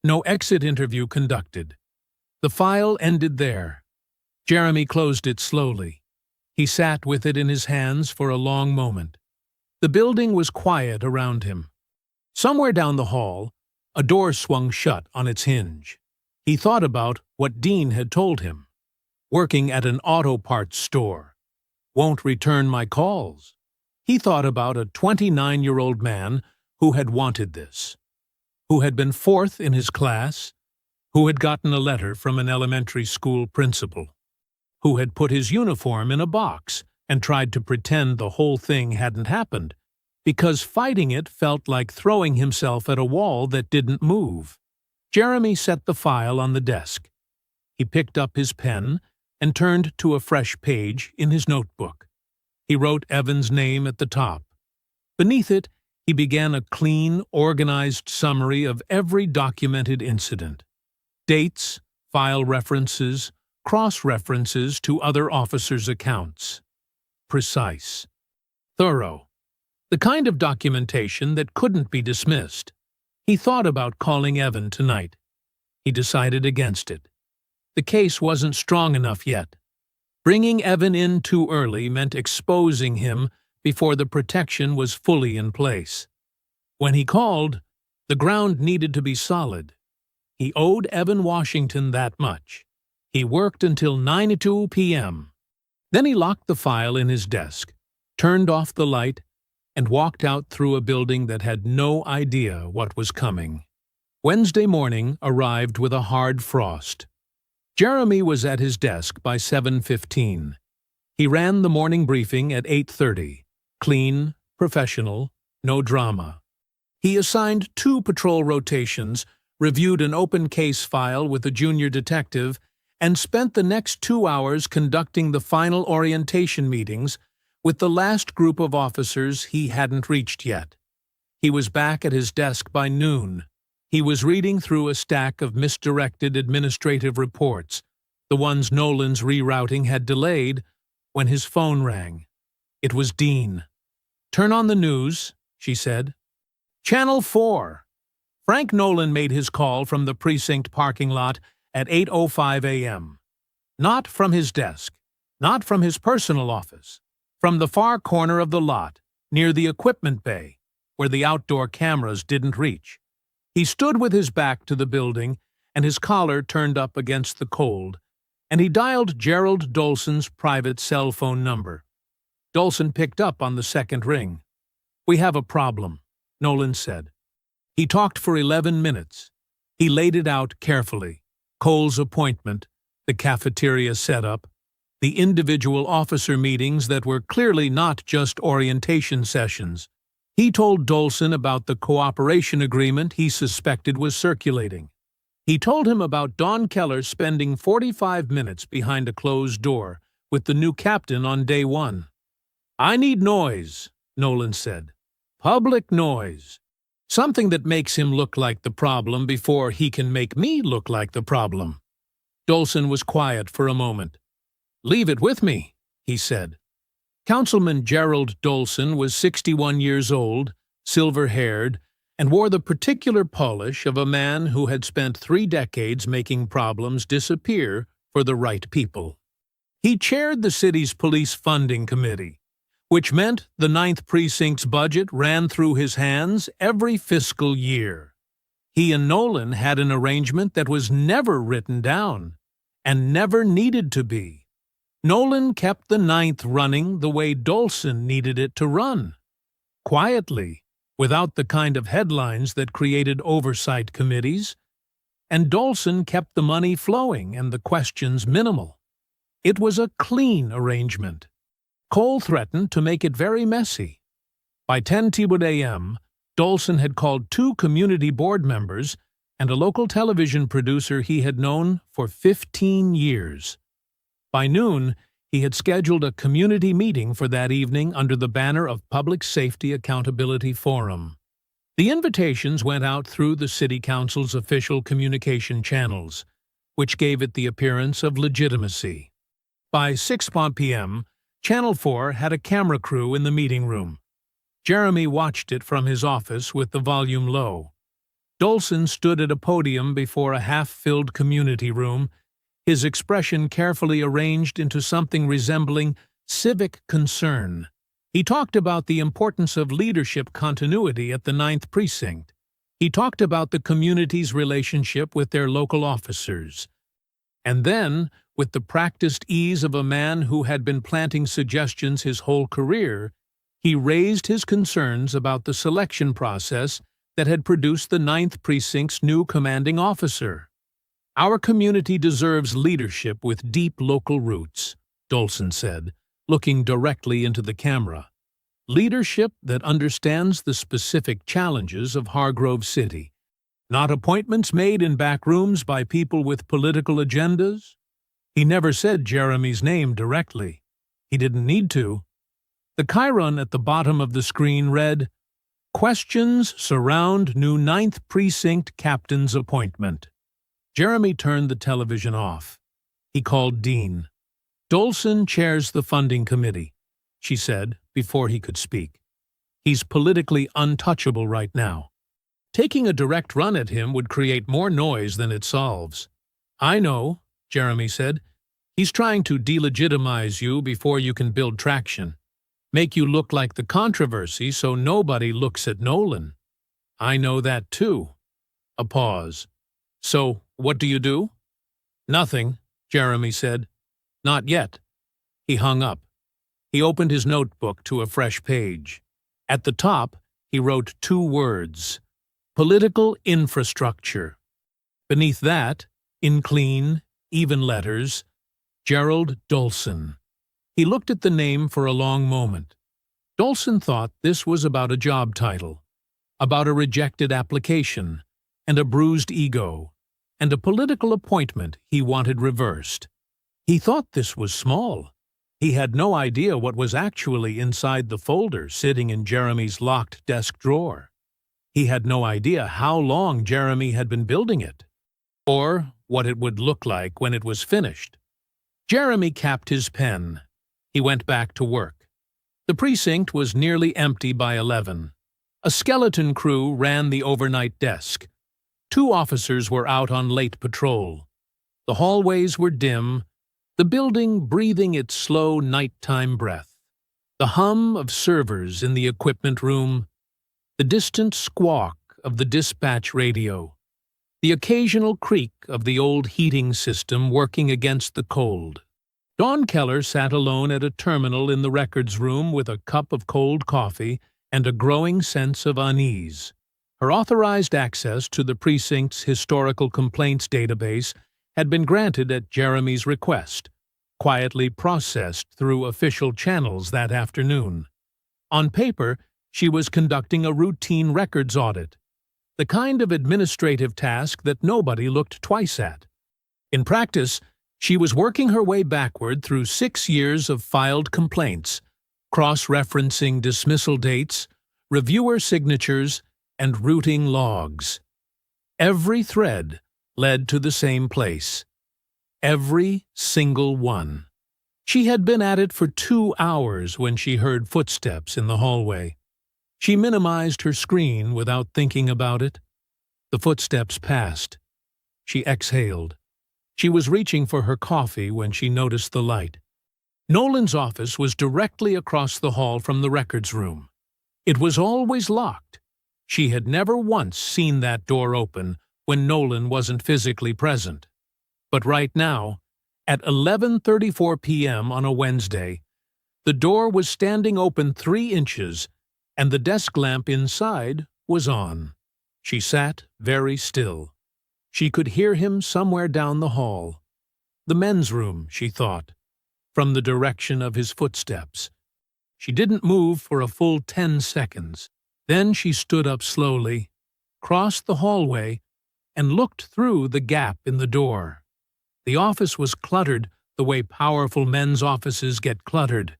no exit interview conducted. The file ended there. Jeremy closed it slowly. He sat with it in his hands for a long moment. The building was quiet around him. Somewhere down the hall, a door swung shut on its hinge. He thought about what Dean had told him. Working at an auto parts store. Won't return my calls. He thought about a 29-year-old man who had wanted this, who had been 4th in his class, who had gotten a letter from an elementary school principal, who had put his uniform in a box and tried to pretend the whole thing hadn't happened, because fighting it felt like throwing himself at a wall that didn't move. Jeremy set the file on the desk. He picked up his pen and turned to a fresh page in his notebook. He wrote Evan's name at the top. Beneath it, he began a clean, organized summary of every documented incident. Dates, file references, cross-references to other officers' accounts. Precise. Thorough. The kind of documentation that couldn't be dismissed. He thought about calling Evan tonight. He decided against it. The case wasn't strong enough yet. Bringing Evan in too early meant exposing him before the protection was fully in place. When he called, the ground needed to be solid. He owed Evan Washington that much. He worked until 9:02 p.m. Then he locked the file in his desk, turned off the light, and walked out through a building that had no idea what was coming. Wednesday morning arrived with a hard frost. Jeremy was at his desk by 7:15. He ran the morning briefing at 8:30. Clean, professional, no drama. He assigned 2 patrol rotations, reviewed an open case file with a junior detective, and spent the next 2 hours conducting the final orientation meetings with the last group of officers he hadn't reached yet. He was back at his desk by noon. He was reading through a stack of misdirected administrative reports, the ones Nolan's rerouting had delayed, when his phone rang. It was Dean. "Turn on the news," she said. "Channel 4. Frank Nolan made his call from the precinct parking lot at 8:05 a.m. Not from his desk, not from his personal office, from the far corner of the lot, near the equipment bay, where the outdoor cameras didn't reach. He stood with his back to the building and his collar turned up against the cold, and he dialed Gerald Doulson's private cell phone number. Doulson picked up on the second ring. "We have a problem," Nolan said. He talked for 11 minutes. He laid it out carefully. Cole's appointment, the cafeteria setup, the individual officer meetings that were clearly not just orientation sessions. He told Doulson about the cooperation agreement he suspected was circulating. He told him about Don Keller spending 45 minutes behind a closed door with the new captain on day 1. "I need noise," Nolan said. "Public noise. Something that makes him look like the problem before he can make me look like the problem." Doulson was quiet for a moment. "Leave it with me," he said. Councilman Gerald Doulson was 61 years old, silver-haired, and wore the particular polish of a man who had spent 3 decades making problems disappear for the right people. He chaired the city's police funding committee, which meant the 9th Precinct's budget ran through his hands every fiscal year. He and Nolan had an arrangement that was never written down, and never needed to be. Nolan kept the 9th running the way Doulson needed it to run. Quietly, without the kind of headlines that created oversight committees, and Doulson kept the money flowing and the questions minimal. It was a clean arrangement. Cole threatened to make it very messy. By 10:00 a.m., Doulson had called 2 community board members and a local television producer he had known for 15 years. By noon, he had scheduled a community meeting for that evening under the banner of Public Safety Accountability Forum. The invitations went out through the City Council's official communication channels, which gave it the appearance of legitimacy. By 6 p.m., Channel 4 had a camera crew in the meeting room. Jeremy watched it from his office with the volume low. Doulson stood at a podium before a half-filled community room, his expression carefully arranged into something resembling civic concern. He talked about the importance of leadership continuity at the 9th Precinct. He talked about the community's relationship with their local officers. And then, with the practiced ease of a man who had been planting suggestions his whole career, he raised his concerns about the selection process that had produced the 9th Precinct's new commanding officer. "Our community deserves leadership with deep local roots," Doulson said. looking directly into the camera. Leadership that understands the specific challenges of Hargrove City. Not appointments made in back rooms by people with political agendas. He never said Jeremy's name directly. He didn't need to. The chyron at the bottom of the screen read, "Questions surround new 9th Precinct Captain's appointment." Jeremy turned the television off. He called Dean. "Doulson chairs the funding committee," she said before he could speak. "He's politically untouchable right now. Taking a direct run at him would create more noise than it solves." "I know," Jeremy said. "He's trying to delegitimize you before you can build traction. Make you look like the controversy so nobody looks at Nolan." "I know that too." A pause. "So, what do you do?" "Nothing," Jeremy said. "Not yet." He hung up. He opened his notebook to a fresh page. At the top, he wrote 2 words: political infrastructure. Beneath that, in clean, even letters, Gerald Doulson. He looked at the name for a long moment. Doulson thought this was about a job title, about a rejected application, and a bruised ego, and a political appointment he wanted reversed. He thought this was small. He had no idea what was actually inside the folder sitting in Jeremy's locked desk drawer. He had no idea how long Jeremy had been building it, or what it would look like when it was finished. Jeremy capped his pen. He went back to work. The precinct was nearly empty by 11. A skeleton crew ran the overnight desk. 2 officers were out on late patrol. The hallways were dim, the building breathing its slow nighttime breath. The hum of servers in the equipment room, the distant squawk of the dispatch radio, the occasional creak of the old heating system working against the cold. Dawn Keller sat alone at a terminal in the records room with a cup of cold coffee and a growing sense of unease. Her authorized access to the precinct's historical complaints database had been granted at Jeremy's request, quietly processed through official channels that afternoon. On paper, she was conducting a routine records audit, the kind of administrative task that nobody looked twice at. In practice, she was working her way backward through 6 years of filed complaints, cross-referencing dismissal dates, reviewer signatures, and routing logs. Every thread led to the same place. Every single one. She had been at it for 2 hours when she heard footsteps in the hallway. She minimized her screen without thinking about it. The footsteps passed. She exhaled. She was reaching for her coffee when she noticed the light. Nolan's office was directly across the hall from the records room. It was always locked. She had never once seen that door open when Nolan wasn't physically present. But right now, at 11:34 p.m. on a Wednesday, the door was standing open 3 inches, and the desk lamp inside was on. She sat very still. She could hear him somewhere down the hall. The men's room, she thought, from the direction of his footsteps. She didn't move for a full 10 seconds. Then she stood up slowly, crossed the hallway, and looked through the gap in the door. The office was cluttered the way powerful men's offices get cluttered.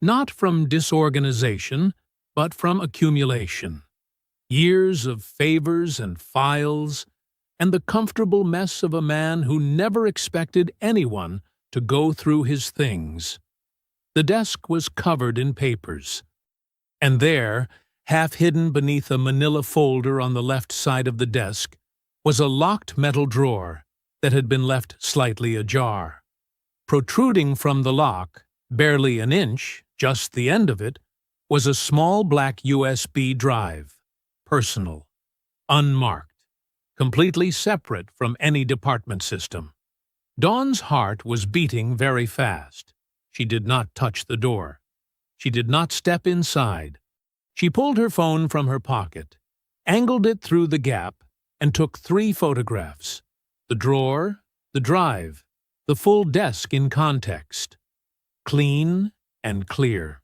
Not from disorganization, but from accumulation. Years of favors and files, and the comfortable mess of a man who never expected anyone to go through his things. The desk was covered in papers. And there, half hidden beneath a manila folder on the left side of the desk, was a locked metal drawer that had been left slightly ajar. Protruding from the lock, barely an inch, just the end of it, was a small black USB drive, personal, unmarked, completely separate from any department system. Dawn's heart was beating very fast. She did not touch the door. She did not step inside. She pulled her phone from her pocket, angled it through the gap, and took 3 photographs: the drawer, the drive, the full desk in context. Clean, and clear.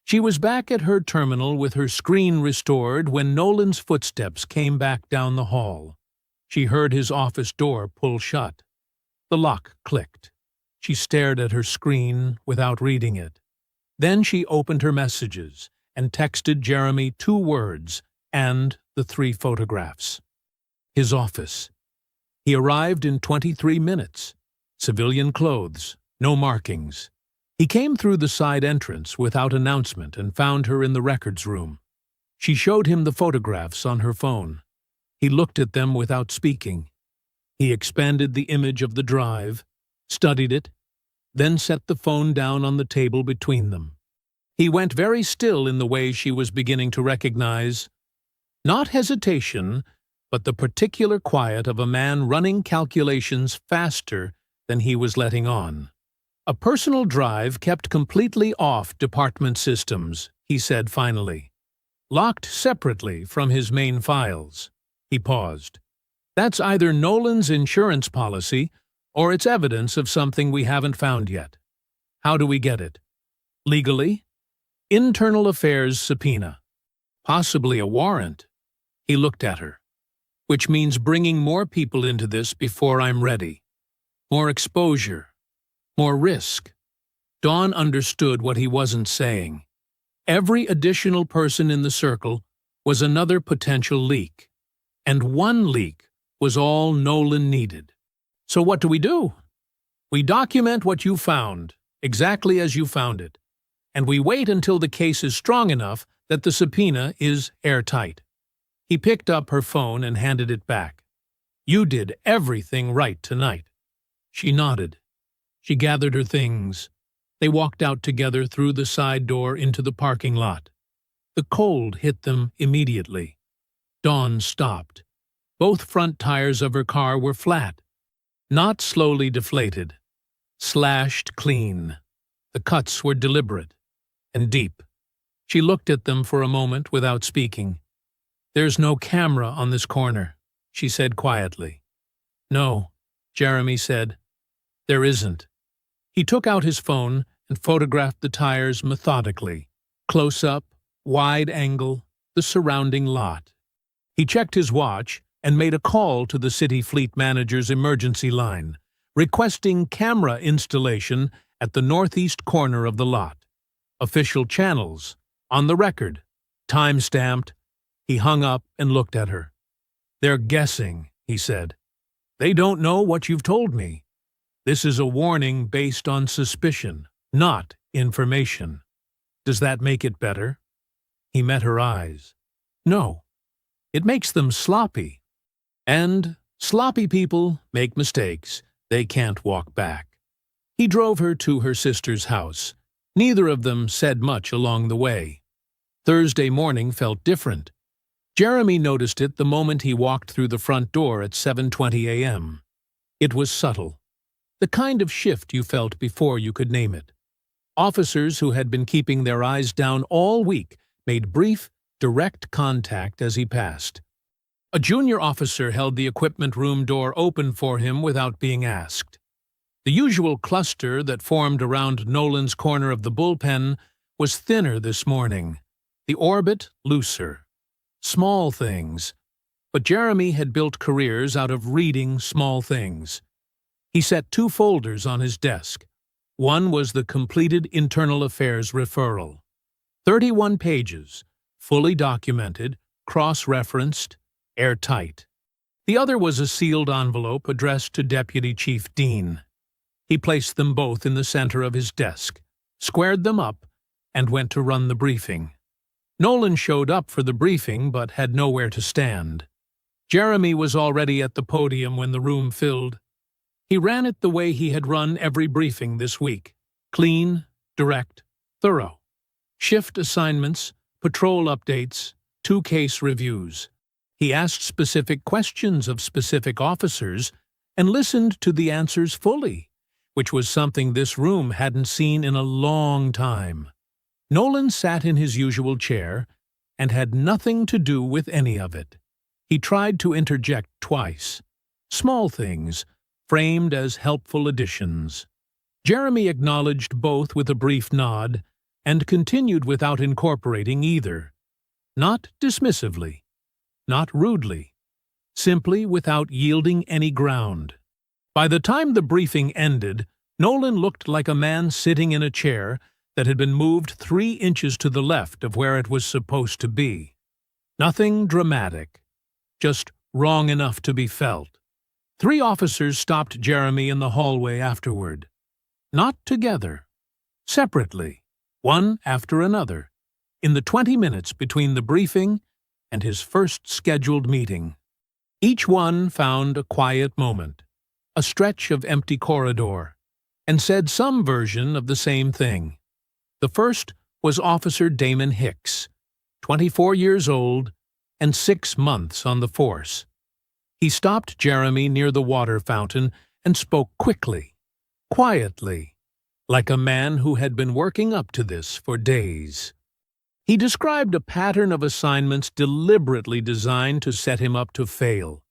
She was back at her terminal with her screen restored when Nolan's footsteps came back down the hall. She heard his office door pull shut. The lock clicked. She stared at her screen without reading it. Then she opened her messages and texted Jeremy 2 words and the 3 photographs. His office. He arrived in 23 minutes. Civilian clothes, no markings. He came through the side entrance without announcement and found her in the records room. She showed him the photographs on her phone. He looked at them without speaking. He expanded the image of the drive, studied it, then set the phone down on the table between them. He went very still in the way she was beginning to recognize, not hesitation, but the particular quiet of a man running calculations faster than he was letting on. A personal drive kept completely off department systems, he said finally. Locked separately from his main files. He paused. That's either Nolan's insurance policy or it's evidence of something we haven't found yet. How do we get it? Legally? Internal affairs subpoena. Possibly a warrant. He looked at her. Which means bringing more people into this before I'm ready. More exposure. More risk. Dawn understood what he wasn't saying. Every additional person in the circle was another potential leak. And one leak was all Nolan needed. So what do? We document what you found, exactly as you found it. And we wait until the case is strong enough that the subpoena is airtight. He picked up her phone and handed it back. You did everything right tonight. She nodded. She gathered her things. They walked out together through the side door into the parking lot. The cold hit them immediately. Dawn stopped. Both front tires of her car were flat, not slowly deflated, slashed clean. The cuts were deliberate and deep. She looked at them for a moment without speaking. There's no camera on this corner, she said quietly. No, Jeremy said. There isn't. He took out his phone and photographed the tires methodically, close up, wide angle, the surrounding lot. He checked his watch and made a call to the city fleet manager's emergency line, requesting camera installation at the northeast corner of the lot. Official channels, on the record, time-stamped. He hung up and looked at her. They're guessing, he said. They don't know what you've told me. This is a warning based on suspicion, not information. Does that make it better? He met her eyes. No. It makes them sloppy. And sloppy people make mistakes. They can't walk back. He drove her to her sister's house. Neither of them said much along the way. Thursday morning felt different. Jeremy noticed it the moment he walked through the front door at 7:20 a.m. It was subtle. The kind of shift you felt before you could name it. Officers who had been keeping their eyes down all week made brief, direct contact as he passed. A junior officer held the equipment room door open for him without being asked. The usual cluster that formed around Nolan's corner of the bullpen was thinner this morning, the orbit looser. Small things. But Jeremy had built careers out of reading small things. He set 2 folders on his desk. One was the completed internal affairs referral. 31 pages, fully documented, cross-referenced, airtight. The other was a sealed envelope addressed to Deputy Chief Dean. He placed them both in the center of his desk, squared them up, and went to run the briefing. Nolan showed up for the briefing but had nowhere to stand. Jeremy was already at the podium when the room filled. He ran it the way he had run every briefing this week. Clean, direct, thorough. Shift assignments, patrol updates, 2 case reviews. He asked specific questions of specific officers and listened to the answers fully, which was something this room hadn't seen in a long time. Nolan sat in his usual chair and had nothing to do with any of it. He tried to interject twice. Small things, framed as helpful additions. Jeremy acknowledged both with a brief nod and continued without incorporating either. Not dismissively, not rudely, simply without yielding any ground. By the time the briefing ended, Nolan looked like a man sitting in a chair that had been moved 3 inches to the left of where it was supposed to be. Nothing dramatic, just wrong enough to be felt. 3 officers stopped Jeremy in the hallway afterward. Not together, separately, one after another, in the 20 minutes between the briefing and his first scheduled meeting. Each one found a quiet moment, a stretch of empty corridor, and said some version of the same thing. The first was Officer Damon Hicks, 24 years old and 6 months on the force. He stopped Jeremy near the water fountain and spoke quickly, quietly, like a man who had been working up to this for days. He described a pattern of assignments deliberately designed to set him up to fail.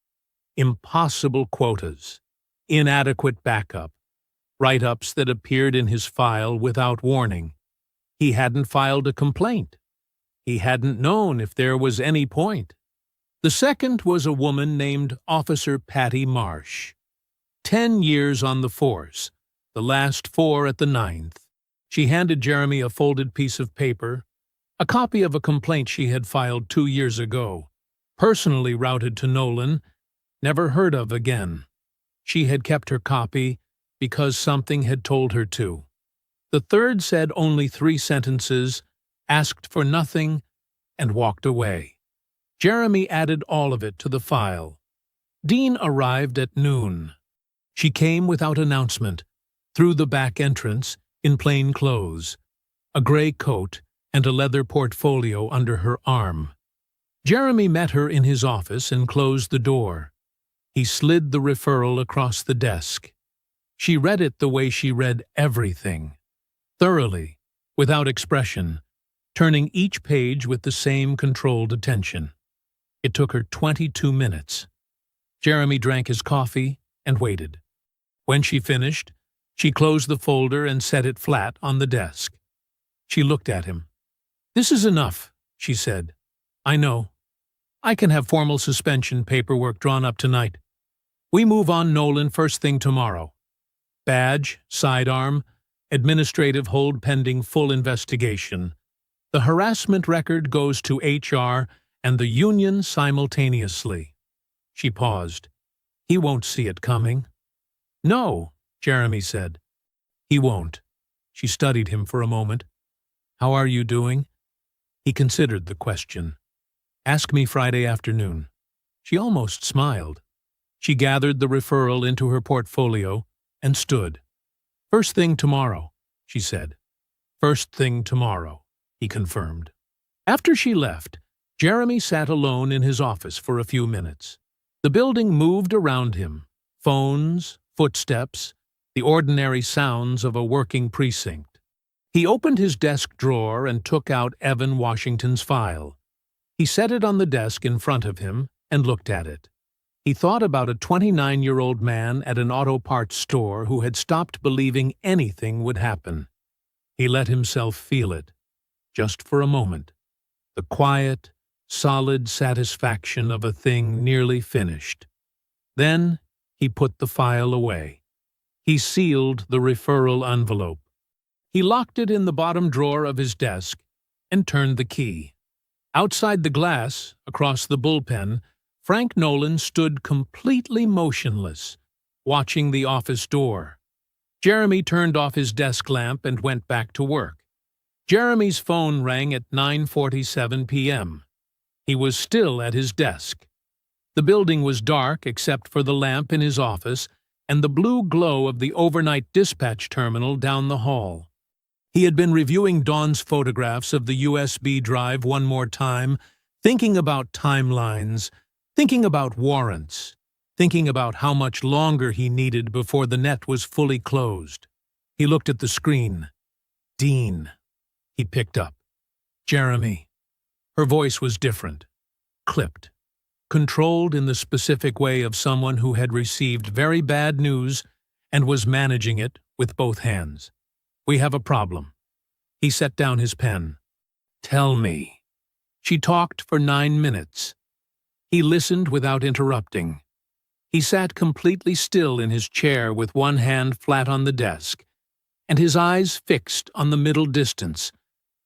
Impossible quotas, inadequate backup, write-ups that appeared in his file without warning. He hadn't filed a complaint. He hadn't known if there was any point. The second was a woman named Officer Patty Marsh. 10 years on the force, the last 4 at the 9th. She handed Jeremy a folded piece of paper, a copy of a complaint she had filed 2 years ago, personally routed to Nolan, never heard of again. She had kept her copy because something had told her to. The third said only 3 sentences, asked for nothing, and walked away. Jeremy added all of it to the file. Dean arrived at noon. She came without announcement, through the back entrance, in plain clothes, a gray coat and a leather portfolio under her arm. Jeremy met her in his office and closed the door. He slid the referral across the desk. She read it the way she read everything, thoroughly, without expression, turning each page with the same controlled attention. It took her 22 minutes. Jeremy drank his coffee and waited. When she finished, she closed the folder and set it flat on the desk. She looked at him. "This is enough," she said. "I know. I can have formal suspension paperwork drawn up tonight. We move on Nolan first thing tomorrow. Badge, sidearm, administrative hold pending full investigation. The harassment record goes to HR and the union simultaneously." She paused. "He won't see it coming." "No," Jeremy said. "He won't." She studied him for a moment. "How are you doing?" He considered the question. "Ask me Friday afternoon." She almost smiled. She gathered the referral into her portfolio and stood. "First thing tomorrow," she said. "First thing tomorrow," he confirmed. After she left, Jeremy sat alone in his office for a few minutes. The building moved around him. Phones, footsteps, the ordinary sounds of a working precinct. He opened his desk drawer and took out Evan Washington's file. He set it on the desk in front of him and looked at it. He thought about a 29-year-old man at an auto parts store who had stopped believing anything would happen. He let himself feel it, just for a moment. The quiet, solid satisfaction of a thing nearly finished. Then he put the file away. He sealed the referral envelope. He locked it in the bottom drawer of his desk and turned the key. Outside the glass, across the bullpen, Frank Nolan stood completely motionless, watching the office door. Jeremy turned off his desk lamp and went back to work. Jeremy's phone rang at 9:47 p.m. He was still at his desk. The building was dark except for the lamp in his office and the blue glow of the overnight dispatch terminal down the hall. He had been reviewing Dawn's photographs of the USB drive one more time, thinking about timelines, thinking about warrants, thinking about how much longer he needed before the net was fully closed. He looked at the screen. "Dean." He picked up. "Jeremy." Her voice was different, clipped, controlled in the specific way of someone who had received very bad news and was managing it with both hands. "We have a problem." He set down his pen. "Tell me." She talked for 9 minutes. He listened without interrupting. He sat completely still in his chair with one hand flat on the desk, and his eyes fixed on the middle distance,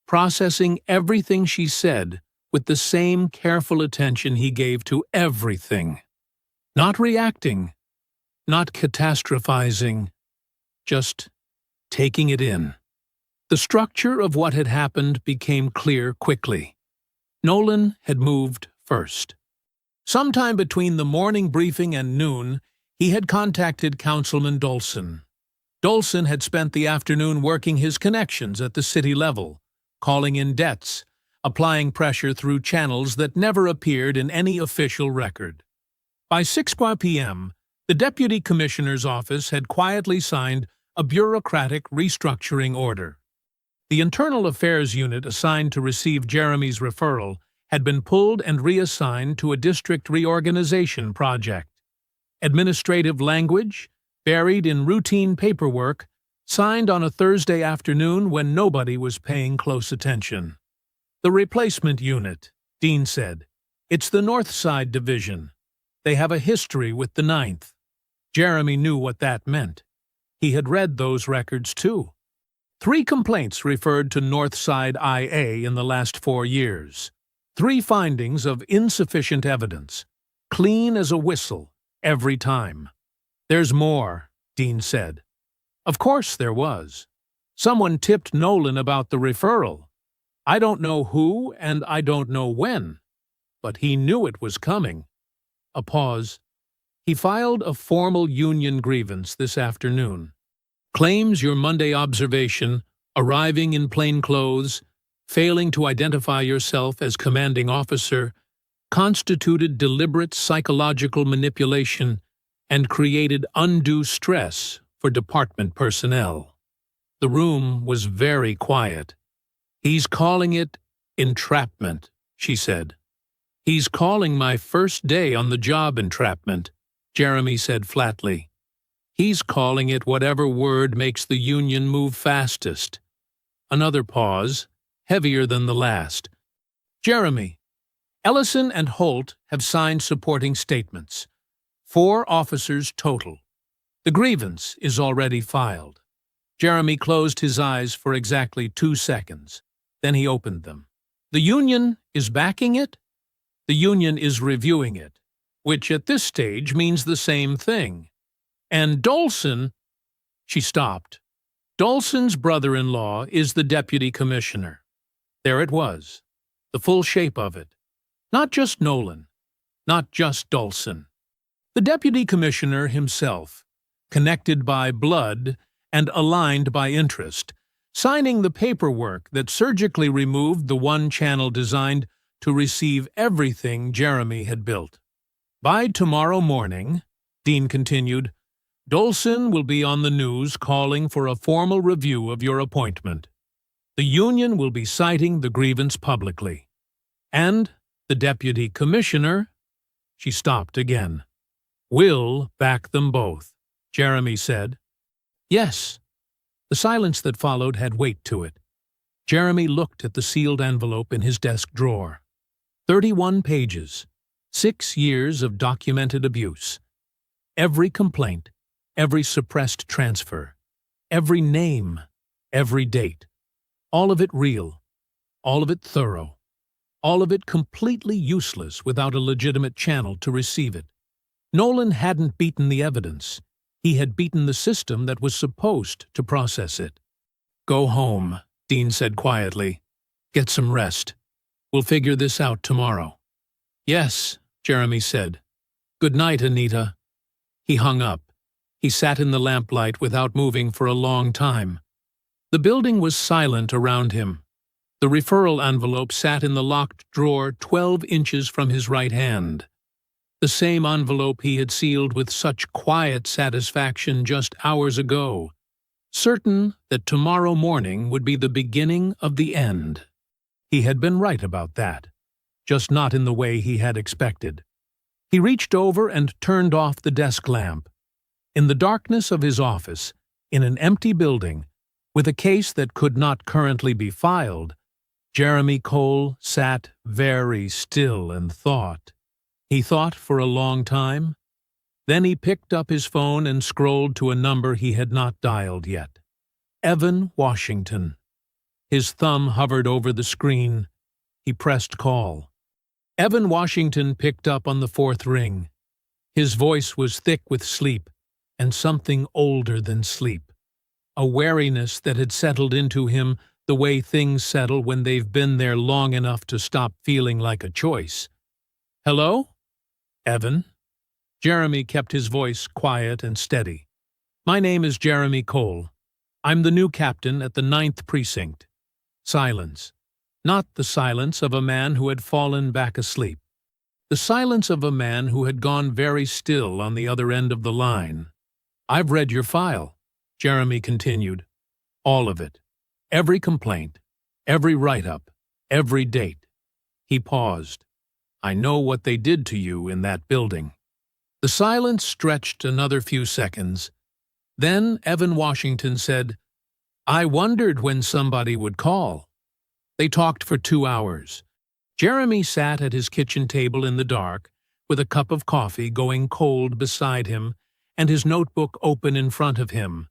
processing everything she said with the same careful attention he gave to everything. Not reacting, not catastrophizing, just taking it in. The structure of what had happened became clear quickly. Nolan had moved first. Sometime between the morning briefing and noon, he had contacted Councilman Doulson. Doulson had spent the afternoon working his connections at the city level, calling in debts, applying pressure through channels that never appeared in any official record. By 6 p.m., the Deputy Commissioner's office had quietly signed a bureaucratic restructuring order. The Internal Affairs Unit assigned to receive Jeremy's referral had been pulled and reassigned to a district reorganization project. Administrative language, buried in routine paperwork, signed on a Thursday afternoon when nobody was paying close attention. "The replacement unit," Dean said. "It's the North Side Division. They have a history with the 9th. Jeremy knew what that meant. He had read those records too. 3 complaints referred to North Side IA in the last 4 years. 3 findings of insufficient evidence, clean as a whistle, every time. "There's more," Dean said. Of course there was. Someone tipped Nolan about the referral. I don't know who and I don't know when, but he knew it was coming. A pause. "He filed a formal union grievance this afternoon. Claims your Monday observation, arriving in plain clothes, failing to identify yourself as commanding officer, constituted deliberate psychological manipulation and created undue stress for department personnel." The room was very quiet. "He's calling it entrapment," she said. "He's calling my first day on the job entrapment," Jeremy said flatly. "He's calling it whatever word makes the union move fastest." Another pause, heavier than the last. "Jeremy, Ellison and Holt have signed supporting statements. 4 officers total. The grievance is already filed." Jeremy closed his eyes for exactly 2 seconds. Then he opened them. "The union is backing it? The union is reviewing it, which at this stage means the same thing. And Doulson—" She stopped. "Doulson's brother-in-law is the deputy commissioner." There it was, the full shape of it. Not just Nolan, not just Doulson. The deputy commissioner himself, connected by blood and aligned by interest, signing the paperwork that surgically removed the one channel designed to receive everything Jeremy had built. "By tomorrow morning," Dean continued, "Doulson will be on the news calling for a formal review of your appointment. The union will be citing the grievance publicly. And the deputy commissioner—" She stopped again. "Will back them both," Jeremy said. "Yes." The silence that followed had weight to it. Jeremy looked at the sealed envelope in his desk drawer. 31 pages, 6 years of documented abuse. Every complaint, every suppressed transfer, every name, every date. All of it real, all of it thorough, all of it completely useless without a legitimate channel to receive it. Nolan hadn't beaten the evidence. He had beaten the system that was supposed to process it. "Go home," Dean said quietly. "Get some rest. We'll figure this out tomorrow." "Yes," Jeremy said. "Good night, Anita." He hung up. He sat in the lamplight without moving for a long time. The building was silent around him. The referral envelope sat in the locked drawer 12 inches from his right hand. The same envelope he had sealed with such quiet satisfaction just hours ago, certain that tomorrow morning would be the beginning of the end. He had been right about that, just not in the way he had expected. He reached over and turned off the desk lamp. In the darkness of his office, in an empty building, With a case that could not currently be filed, Jeremy Cole sat very still and thought. He thought for a long time. Then he picked up his phone and scrolled to a number he had not dialed yet. Evan Washington. His thumb hovered over the screen. He pressed call. Evan Washington picked up on the fourth ring. His voice was thick with sleep, and something older than sleep. A wariness that had settled into him the way things settle when they've been there long enough to stop feeling like a choice. "Hello? Evan?" Jeremy kept his voice quiet and steady. "My name is Jeremy Cole. I'm the new captain at the 9th precinct." Silence. Not the silence of a man who had fallen back asleep. The silence of a man who had gone very still on the other end of the line. "I've read your file," Jeremy continued. "All of it. Every complaint, every write-up, every date." He paused. "I know what they did to you in that building." The silence stretched another few seconds. Then Evan Washington said, "I wondered when somebody would call." They talked for 2 hours. Jeremy sat at his kitchen table in the dark, with a cup of coffee going cold beside him and his notebook open in front of him,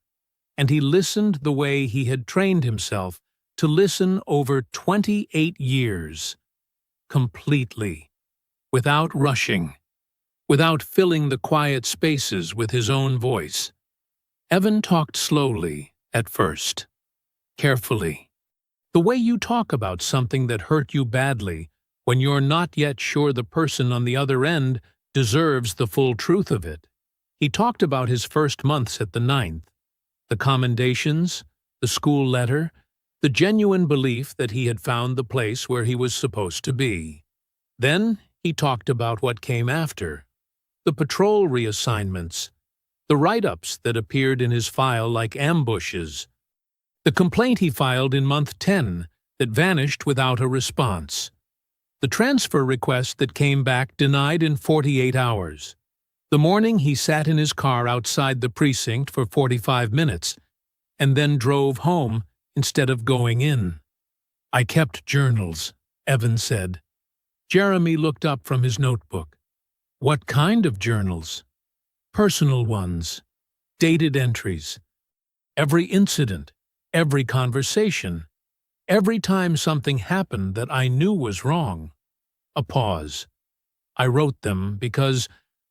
and he listened the way he had trained himself to listen over 28 years. Completely. Without rushing. Without filling the quiet spaces with his own voice. Evan talked slowly, at first. Carefully. The way you talk about something that hurt you badly when you're not yet sure the person on the other end deserves the full truth of it. He talked about his first months at the 9th, the commendations, the school letter, the genuine belief that he had found the place where he was supposed to be. Then he talked about what came after, the patrol reassignments, the write-ups that appeared in his file like ambushes, the complaint he filed in month 10 that vanished without a response, the transfer request that came back denied in 48 hours, the morning he sat in his car outside the precinct for 45 minutes and then drove home instead of going in. "I kept journals," Evan said. Jeremy looked up from his notebook. "What kind of journals?" "Personal ones. Dated entries. Every incident. Every conversation, every time something happened that I knew was wrong." A pause. "I wrote them because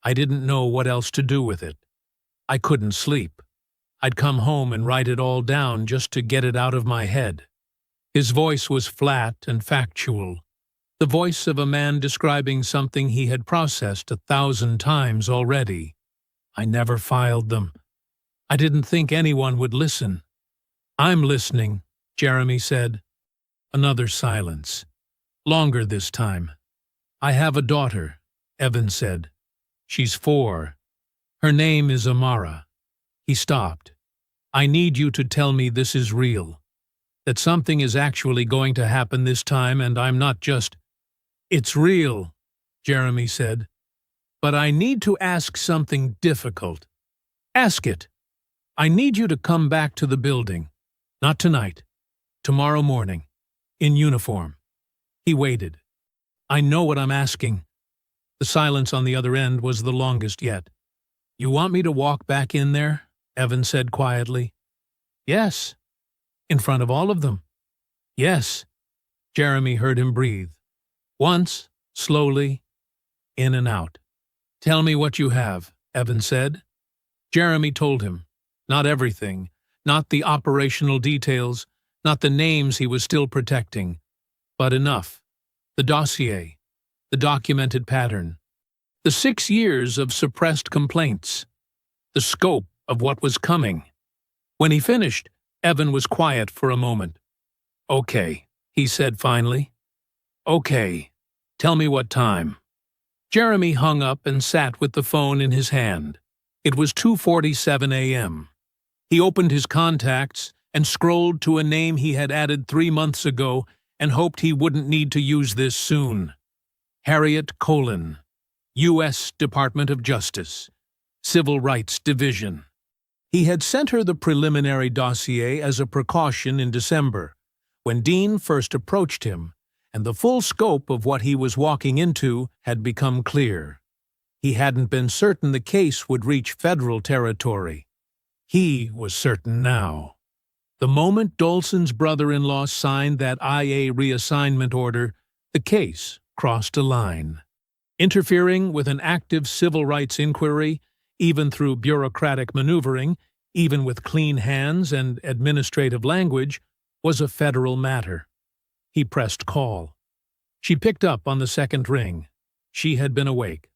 I didn't know what else to do with it. I couldn't sleep. I'd come home and write it all down just to get it out of my head." His voice was flat and factual, the voice of a man describing something he had processed 1,000 times already. "I never filed them. I didn't think anyone would listen." "I'm listening," Jeremy said. Another silence. Longer this time. "I have a daughter," Evan said. "She's 4. Her name is Amara." He stopped. "I need you to tell me this is real. That something is actually going to happen this time and I'm not just—" "It's real," Jeremy said. "But I need to ask something difficult." "Ask it." "I need you to come back to the building. Not tonight. Tomorrow morning. In uniform." He waited. "I know what I'm asking." The silence on the other end was the longest yet. "You want me to walk back in there?" Evan said quietly. "Yes." "In front of all of them?" "Yes." Jeremy heard him breathe. Once, slowly, in and out. "Tell me what you have," Evan said. Jeremy told him. Not everything. Not the operational details, not the names he was still protecting, but enough. The dossier, the documented pattern, the 6 years of suppressed complaints, the scope of what was coming. When he finished, Evan was quiet for a moment. "Okay," he said finally. "Okay, tell me what time." Jeremy hung up and sat with the phone in his hand. It was 2:47 a.m. He opened his contacts and scrolled to a name he had added 3 months ago and hoped he wouldn't need to use this soon. Harriet Colon, U.S. Department of Justice, Civil Rights Division. He had sent her the preliminary dossier as a precaution in December, when Dean first approached him, and the full scope of what he was walking into had become clear. He hadn't been certain the case would reach federal territory. He was certain now. The moment Doulson's brother-in-law signed that IA reassignment order, the case crossed a line. Interfering with an active civil rights inquiry, even through bureaucratic maneuvering, even with clean hands and administrative language, was a federal matter. He pressed call. She picked up on the second ring. She had been awake.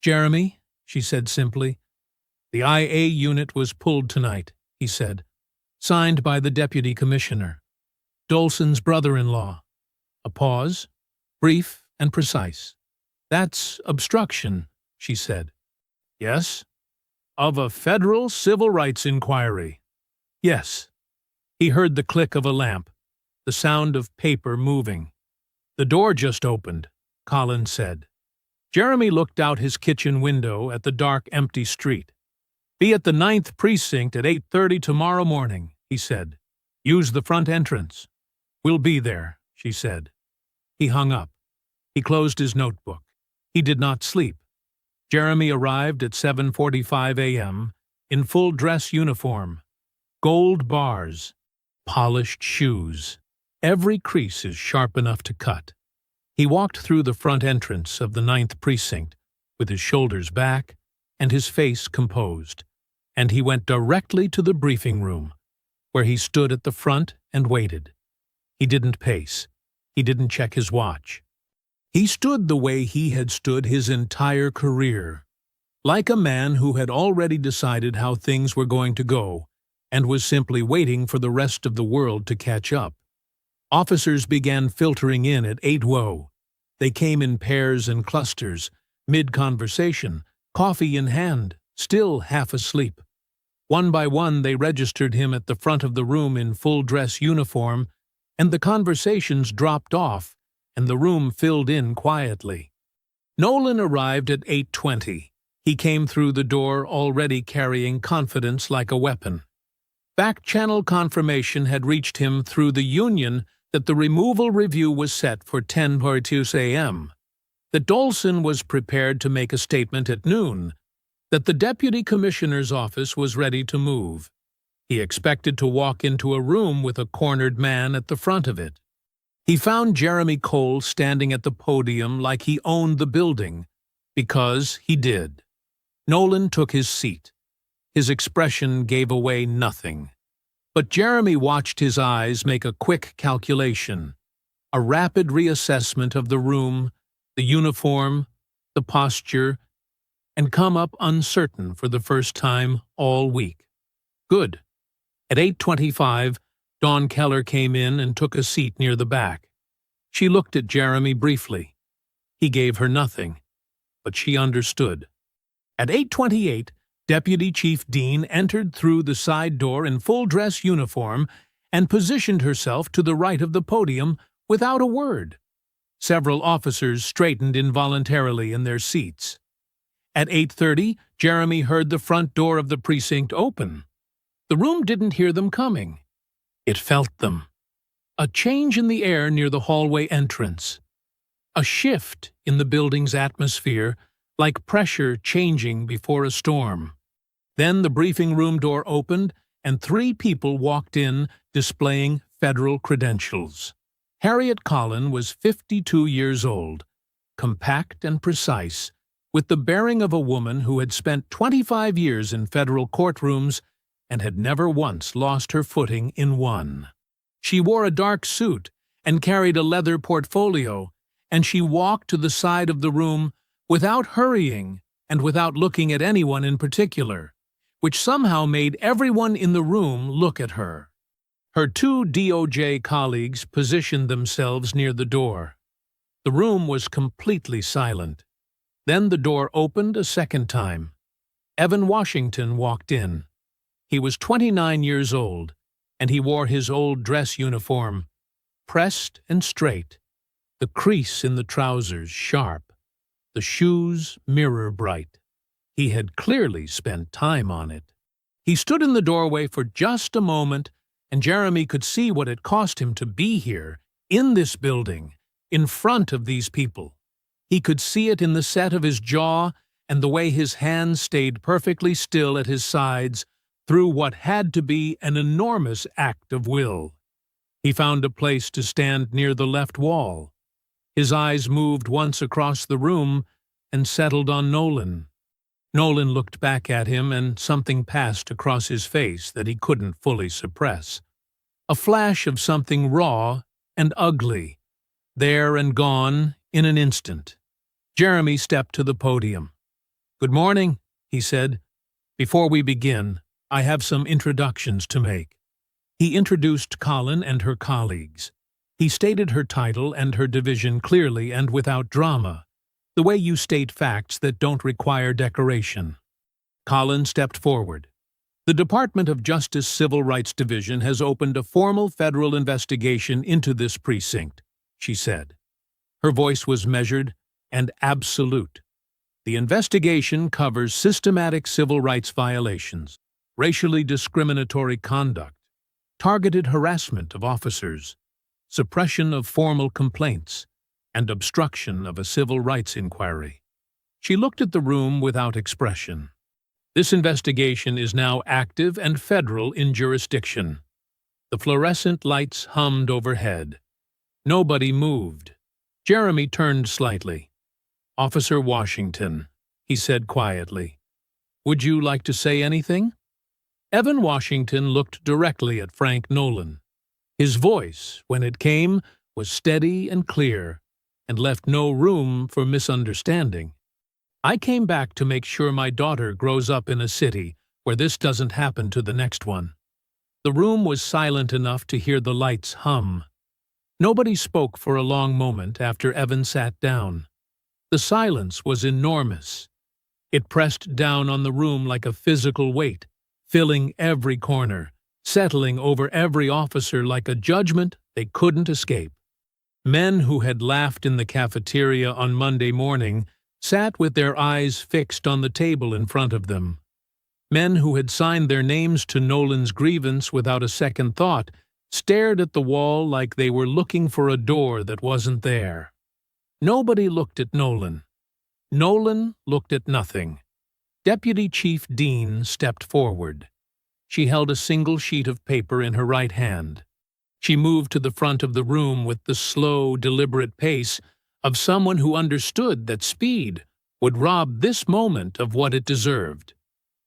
"Jeremy," she said simply. "The IA unit was pulled tonight," he said. "Signed by the deputy commissioner. Doulson's brother-in-law." A pause, brief and precise. "That's obstruction," she said. "Yes." "Of a federal civil rights inquiry." "Yes." He heard the click of a lamp, the sound of paper moving. "The door just opened," Colin said. Jeremy looked out his kitchen window at the dark, empty street. "Be at the 9th precinct at 8:30 tomorrow morning," he said. "Use the front entrance." "We'll be there," she said. He hung up. He closed his notebook. He did not sleep. Jeremy arrived at 7:45 a.m. in full dress uniform, gold bars, polished shoes. Every crease is sharp enough to cut. He walked through the front entrance of the 9th precinct with his shoulders back and his face composed, and he went directly to the briefing room, where he stood at the front and waited. He didn't pace. He didn't check his watch. He stood the way he had stood his entire career, like a man who had already decided how things were going to go and was simply waiting for the rest of the world to catch up. Officers began filtering in at 8:00. They came in pairs and clusters, mid-conversation, coffee in hand, still half asleep. One by one they registered him at the front of the room in full-dress uniform, and the conversations dropped off, and the room filled in quietly. Nolan arrived at 8:20. He came through the door already carrying confidence like a weapon. Back-channel confirmation had reached him through the union that the removal review was set for 10:42 a.m., that Doulson was prepared to make a statement at noon, that the deputy commissioner's office was ready to move. He expected to walk into a room with a cornered man at the front of it. He found Jeremy Cole standing at the podium like he owned the building, because he did. Nolan took his seat. His expression gave away nothing. But Jeremy watched his eyes make a quick calculation, a rapid reassessment of the room, the uniform, the posture, and come up uncertain for the first time all week. Good. At 8:25, Dawn Keller came in and took a seat near the back. She looked at Jeremy briefly. He gave her nothing, but she understood. At 8:28, Deputy Chief Dean entered through the side door in full-dress uniform and positioned herself to the right of the podium without a word. Several officers straightened involuntarily in their seats. At 8:30, Jeremy heard the front door of the precinct open. The room didn't hear them coming. It felt them. A change in the air near the hallway entrance. A shift in the building's atmosphere, like pressure changing before a storm. Then the briefing room door opened, and 3 people walked in, displaying federal credentials. Harriet Collin was 52 years old, compact and precise, with the bearing of a woman who had spent 25 years in federal courtrooms and had never once lost her footing in one. She wore a dark suit and carried a leather portfolio, and she walked to the side of the room without hurrying and without looking at anyone in particular, which somehow made everyone in the room look at her. Her 2 DOJ colleagues positioned themselves near the door. The room was completely silent. Then the door opened a second time. Evan Washington walked in. He was 29 years old, and he wore his old dress uniform, pressed and straight, the crease in the trousers sharp, the shoes mirror bright. He had clearly spent time on it. He stood in the doorway for just a moment, and Jeremy could see what it cost him to be here, in this building, in front of these people. He could see it in the set of his jaw and the way his hands stayed perfectly still at his sides through what had to be an enormous act of will. He found a place to stand near the left wall. His eyes moved once across the room and settled on Nolan. Nolan looked back at him, and something passed across his face that he couldn't fully suppress. A flash of something raw and ugly, there and gone in an instant. Jeremy stepped to the podium. "Good morning," he said. "Before we begin, I have some introductions to make." He introduced Colin and her colleagues. He stated her title and her division clearly and without drama, the way you state facts that don't require decoration. Colin stepped forward. "The Department of Justice Civil Rights Division has opened a formal federal investigation into this precinct," she said. Her voice was measured and absolute. "The investigation covers systematic civil rights violations, racially discriminatory conduct, targeted harassment of officers, suppression of formal complaints, and obstruction of a civil rights inquiry." She looked at the room without expression. "This investigation is now active and federal in jurisdiction." The fluorescent lights hummed overhead. Nobody moved. Jeremy turned slightly. "Officer Washington," he said quietly, "would you like to say anything?" Evan Washington looked directly at Frank Nolan. His voice, when it came, was steady and clear, and left no room for misunderstanding. "I came back to make sure my daughter grows up in a city where this doesn't happen to the next one." The room was silent enough to hear the lights hum. Nobody spoke for a long moment after Evan sat down. The silence was enormous. It pressed down on the room like a physical weight, filling every corner, settling over every officer like a judgment they couldn't escape. Men who had laughed in the cafeteria on Monday morning sat with their eyes fixed on the table in front of them. Men who had signed their names to Nolan's grievance without a second thought stared at the wall like they were looking for a door that wasn't there. Nobody looked at Nolan. Nolan looked at nothing. Deputy Chief Dean stepped forward. She held a single sheet of paper in her right hand. She moved to the front of the room with the slow, deliberate pace of someone who understood that speed would rob this moment of what it deserved.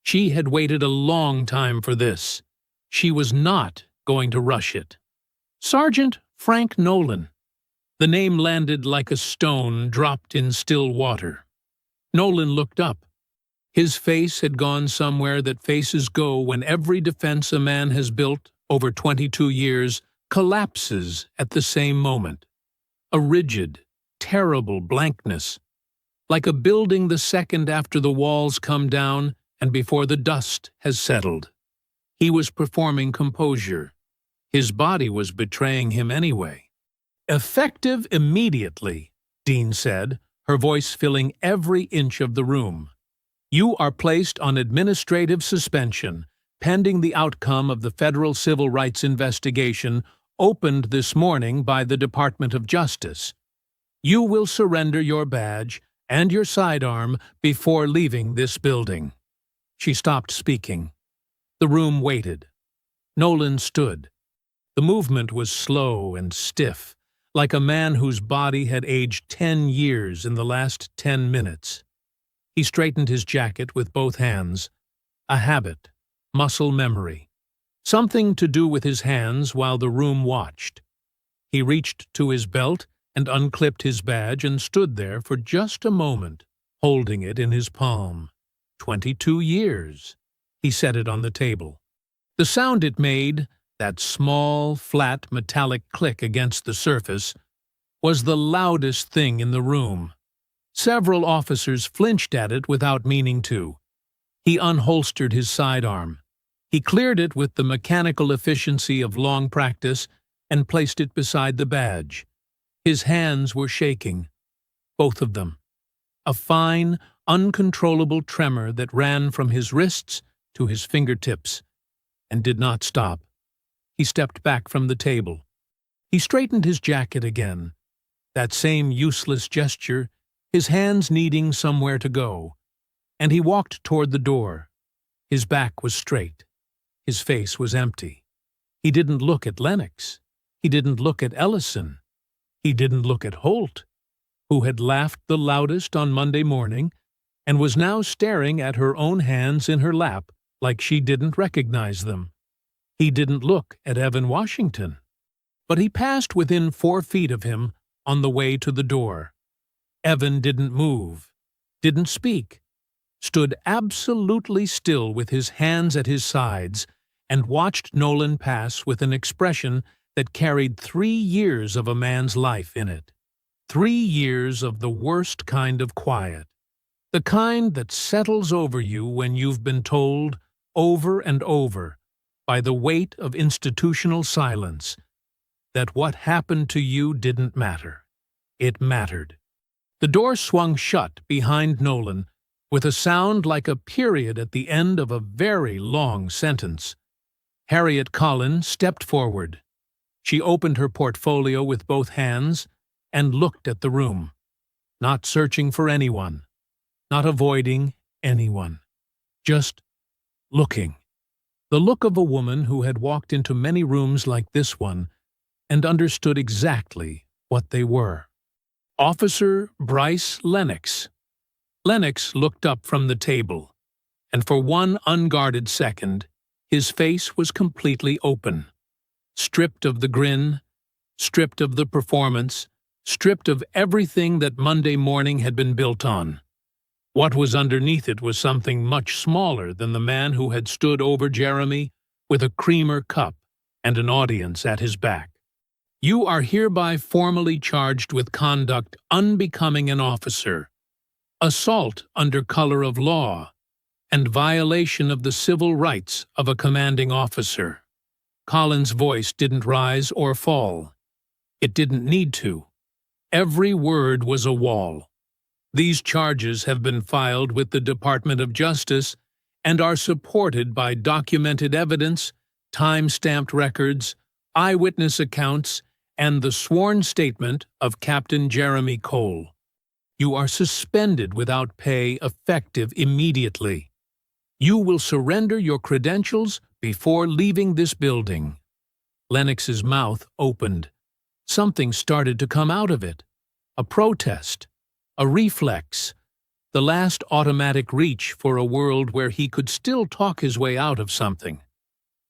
She had waited a long time for this. She was not going to rush it. "Sergeant Frank Nolan." The name landed like a stone dropped in still water. Nolan looked up. His face had gone somewhere that faces go when every defense a man has built over 22 years collapses at the same moment. A rigid, terrible blankness, like a building the second after the walls come down and before the dust has settled. He was performing composure. His body was betraying him anyway. "Effective immediately," Dean said, her voice filling every inch of the room. "You are placed on administrative suspension, pending the outcome of the federal civil rights investigation opened this morning by the Department of Justice. You will surrender your badge and your sidearm before leaving this building." She stopped speaking. The room waited. Nolan stood. The movement was slow and stiff, like a man whose body had aged 10 years in the last 10 minutes. He straightened his jacket with both hands. A habit, muscle memory. Something to do with his hands while the room watched. He reached to his belt and unclipped his badge and stood there for just a moment, holding it in his palm. 22 years. He set it on the table. The sound it made, that small, flat, metallic click against the surface, was the loudest thing in the room. Several officers flinched at it without meaning to. He unholstered his sidearm. He cleared it with the mechanical efficiency of long practice and placed it beside the badge. His hands were shaking, both of them. A fine, uncontrollable tremor that ran from his wrists to his fingertips, and did not stop. He stepped back from the table. He straightened his jacket again. That same useless gesture, his hands needing somewhere to go. And he walked toward the door. His back was straight. His face was empty. He didn't look at Lennox. He didn't look at Ellison. He didn't look at Holt, who had laughed the loudest on Monday morning and was now staring at her own hands in her lap like she didn't recognize them. He didn't look at Evan Washington. But he passed within 4 feet of him on the way to the door. Evan didn't move, didn't speak, stood absolutely still with his hands at his sides and watched Nolan pass with an expression that carried 3 years of a man's life in it. 3 years of the worst kind of quiet. The kind that settles over you when you've been told, over and over, by the weight of institutional silence, that what happened to you didn't matter. It mattered. The door swung shut behind Nolan with a sound like a period at the end of a very long sentence. Harriet Collin stepped forward. She opened her portfolio with both hands and looked at the room, not searching for anyone, not avoiding anyone, just looking. The look of a woman who had walked into many rooms like this one and understood exactly what they were. Officer Bryce Lennox. Lennox looked up from the table, and for one unguarded second, his face was completely open. Stripped of the grin, stripped of the performance, stripped of everything that Monday morning had been built on. What was underneath it was something much smaller than the man who had stood over Jeremy with a creamer cup and an audience at his back. You are hereby formally charged with conduct unbecoming an officer, assault under color of law, and violation of the civil rights of a commanding officer. Collin's voice didn't rise or fall. It didn't need to. Every word was a wall. These charges have been filed with the Department of Justice and are supported by documented evidence, time-stamped records, eyewitness accounts, and the sworn statement of Captain Jeremy Cole. You are suspended without pay effective immediately. You will surrender your credentials before leaving this building. Lennox's mouth opened. Something started to come out of it. A protest. A reflex. The last automatic reach for a world where he could still talk his way out of something.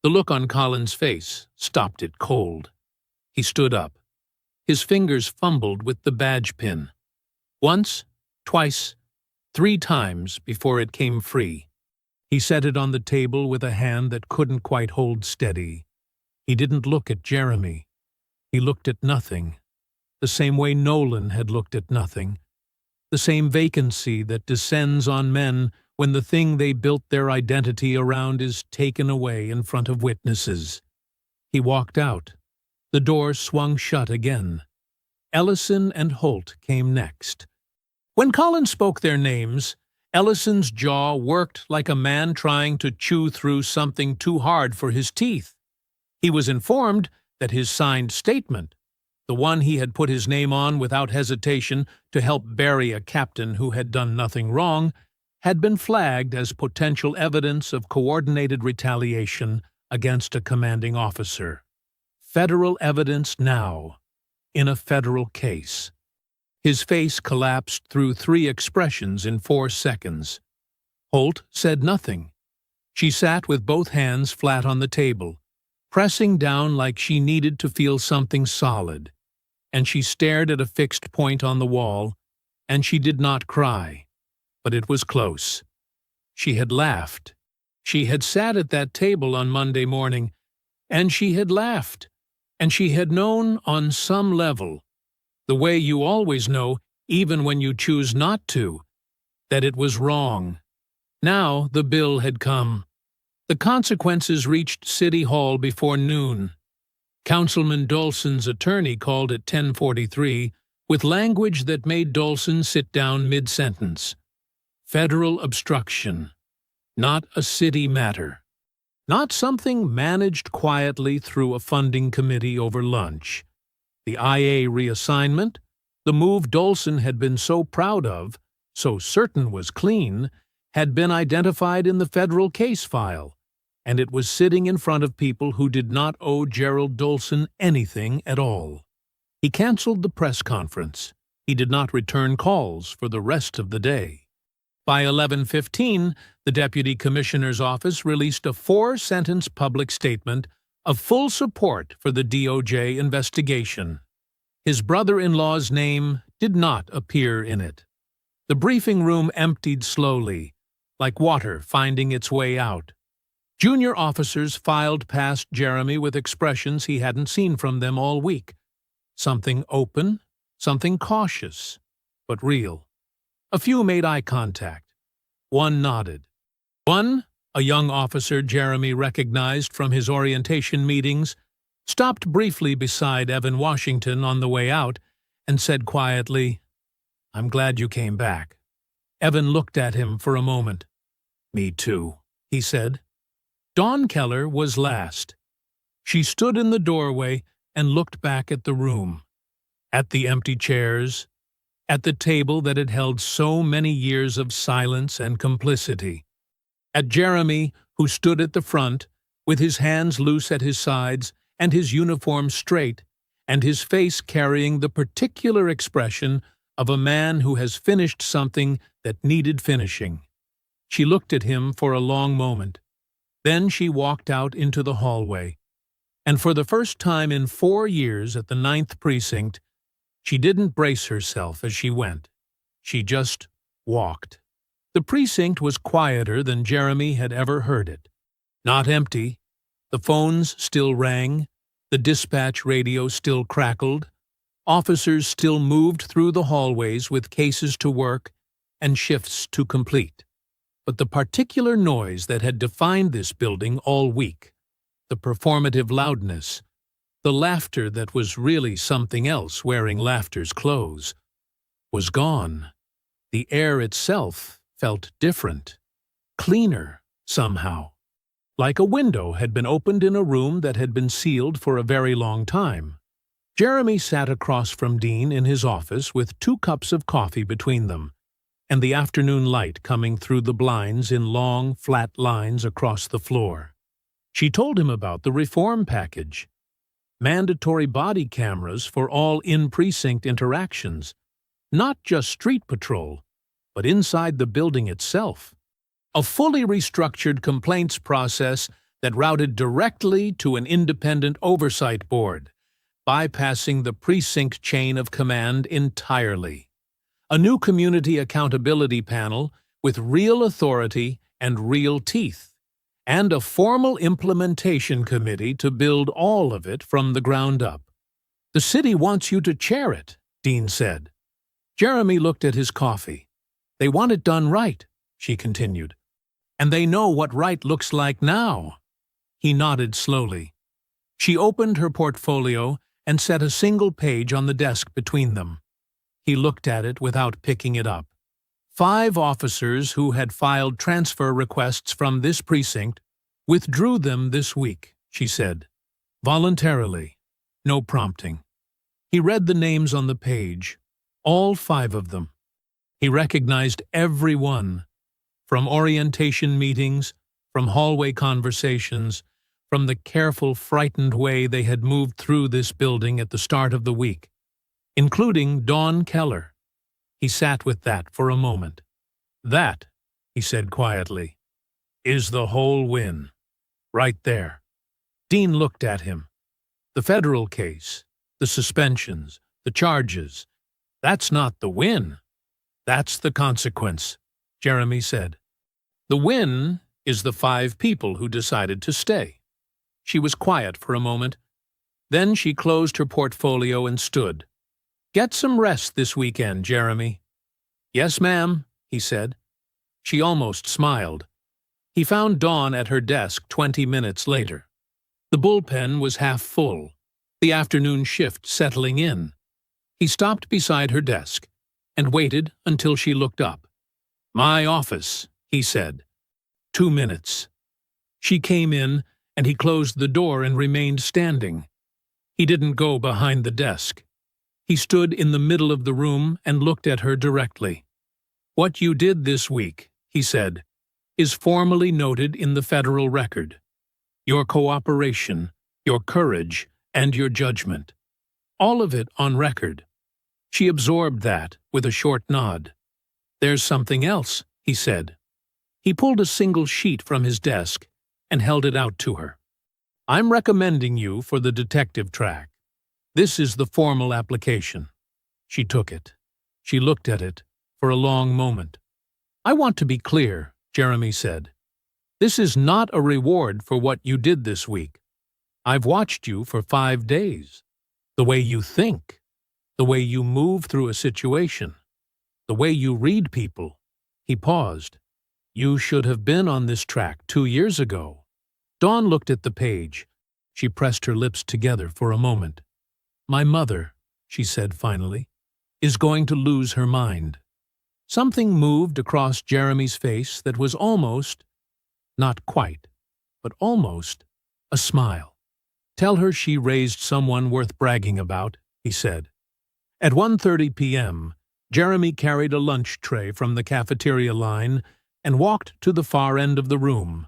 The look on Collin's face stopped it cold. He stood up. His fingers fumbled with the badge pin. Once, twice, 3 times before it came free. He set it on the table with a hand that couldn't quite hold steady. He didn't look at Jeremy. He looked at nothing, the same way Nolan had looked at nothing, the same vacancy that descends on men when the thing they built their identity around is taken away in front of witnesses. He walked out. The door swung shut again. Ellison and Holt came next. When Collin spoke their names, Ellison's jaw worked like a man trying to chew through something too hard for his teeth. He was informed that his signed statement, the one he had put his name on without hesitation to help bury a captain who had done nothing wrong, had been flagged as potential evidence of coordinated retaliation against a commanding officer. Federal evidence now, in a federal case. His face collapsed through 3 expressions in 4 seconds. Holt said nothing. She sat with both hands flat on the table, pressing down like she needed to feel something solid, and she stared at a fixed point on the wall, and she did not cry, but it was close. She had laughed. She had sat at that table on Monday morning, and she had laughed, and she had known on some level, the way you always know, even when you choose not to, that it was wrong. Now the bill had come. The consequences reached City Hall before noon. Councilman Doulson's attorney called at 10:43 with language that made Doulson sit down mid-sentence. Federal obstruction. Not a city matter. Not something managed quietly through a funding committee over lunch. The IA reassignment, the move Doulson had been so proud of, so certain was clean, had been identified in the federal case file, and it was sitting in front of people who did not owe Gerald Doulson anything at all. He canceled the press conference. He did not return calls for the rest of the day. By 11:15, the Deputy Commissioner's office released a 4-sentence public statement of full support for the DOJ investigation. His brother-in-law's name did not appear in it. The briefing room emptied slowly, like water finding its way out. Junior officers filed past Jeremy with expressions he hadn't seen from them all week. Something open, something cautious, but real. A few made eye contact. One nodded. One, a young officer Jeremy recognized from his orientation meetings, stopped briefly beside Evan Washington on the way out and said quietly, "I'm glad you came back." Evan looked at him for a moment. "Me too," he said. Dawn Keller was last. She stood in the doorway and looked back at the room, at the empty chairs, at the table that had held so many years of silence and complicity, at Jeremy, who stood at the front, with his hands loose at his sides and his uniform straight, and his face carrying the particular expression of a man who has finished something that needed finishing. She looked at him for a long moment. Then she walked out into the hallway, and for the first time in 4 years at the 9th Precinct, she didn't brace herself as she went. She just walked. The precinct was quieter than Jeremy had ever heard it. Not empty. The phones still rang. The dispatch radio still crackled. Officers still moved through the hallways with cases to work and shifts to complete. But the particular noise that had defined this building all week, the performative loudness, the laughter that was really something else wearing laughter's clothes, was gone. The air itself felt different, cleaner somehow, like a window had been opened in a room that had been sealed for a very long time. Jeremy sat across from Dean in his office with 2 cups of coffee between them, and the afternoon light coming through the blinds in long, flat lines across the floor. She told him about the reform package. Mandatory body cameras for all in-precinct interactions, not just street patrol, but inside the building itself. A fully restructured complaints process that routed directly to an independent oversight board, bypassing the precinct chain of command entirely. A new community accountability panel with real authority and real teeth, and a formal implementation committee to build all of it from the ground up. "The city wants you to chair it," Dean said. Jeremy looked at his coffee. "They want it done right," she continued. "And they know what right looks like now." He nodded slowly. She opened her portfolio and set a single page on the desk between them. He looked at it without picking it up. 5 officers who had filed transfer requests from this precinct withdrew them this week, she said. Voluntarily. No prompting. He read the names on the page. All 5 of them. He recognized every one. From orientation meetings, from hallway conversations, from the careful, frightened way they had moved through this building at the start of the week, including Dawn Keller. He sat with that for a moment. "That," he said quietly, "is the whole win. Right there." Dean looked at him. "The federal case, the suspensions, the charges, that's not the win. That's the consequence," Jeremy said. "The win is the 5 people who decided to stay." She was quiet for a moment. Then she closed her portfolio and stood. "Get some rest this weekend, Jeremy." "Yes, ma'am," he said. She almost smiled. He found Dawn at her desk 20 minutes later. The bullpen was half full, the afternoon shift settling in. He stopped beside her desk and waited until she looked up. "My office," he said. 2 minutes. She came in, and he closed the door and remained standing. He didn't go behind the desk. He stood in the middle of the room and looked at her directly. "What you did this week," he said, "is formally noted in the federal record. Your cooperation, your courage, and your judgment. All of it on record." She absorbed that with a short nod. "There's something else," he said. He pulled a single sheet from his desk and held it out to her. "I'm recommending you for the detective track. This is the formal application." She took it. She looked at it for a long moment. "I want to be clear," Jeremy said. "This is not a reward for what you did this week. I've watched you for 5 days. The way you think, the way you move through a situation, the way you read people." He paused. "You should have been on this track 2 years ago." Dawn looked at the page. She pressed her lips together for a moment. "My mother," she said finally, "is going to lose her mind." Something moved across Jeremy's face that was almost, not quite, but almost, a smile. "Tell her she raised someone worth bragging about," he said. At 1:30 p.m., Jeremy carried a lunch tray from the cafeteria line and walked to the far end of the room.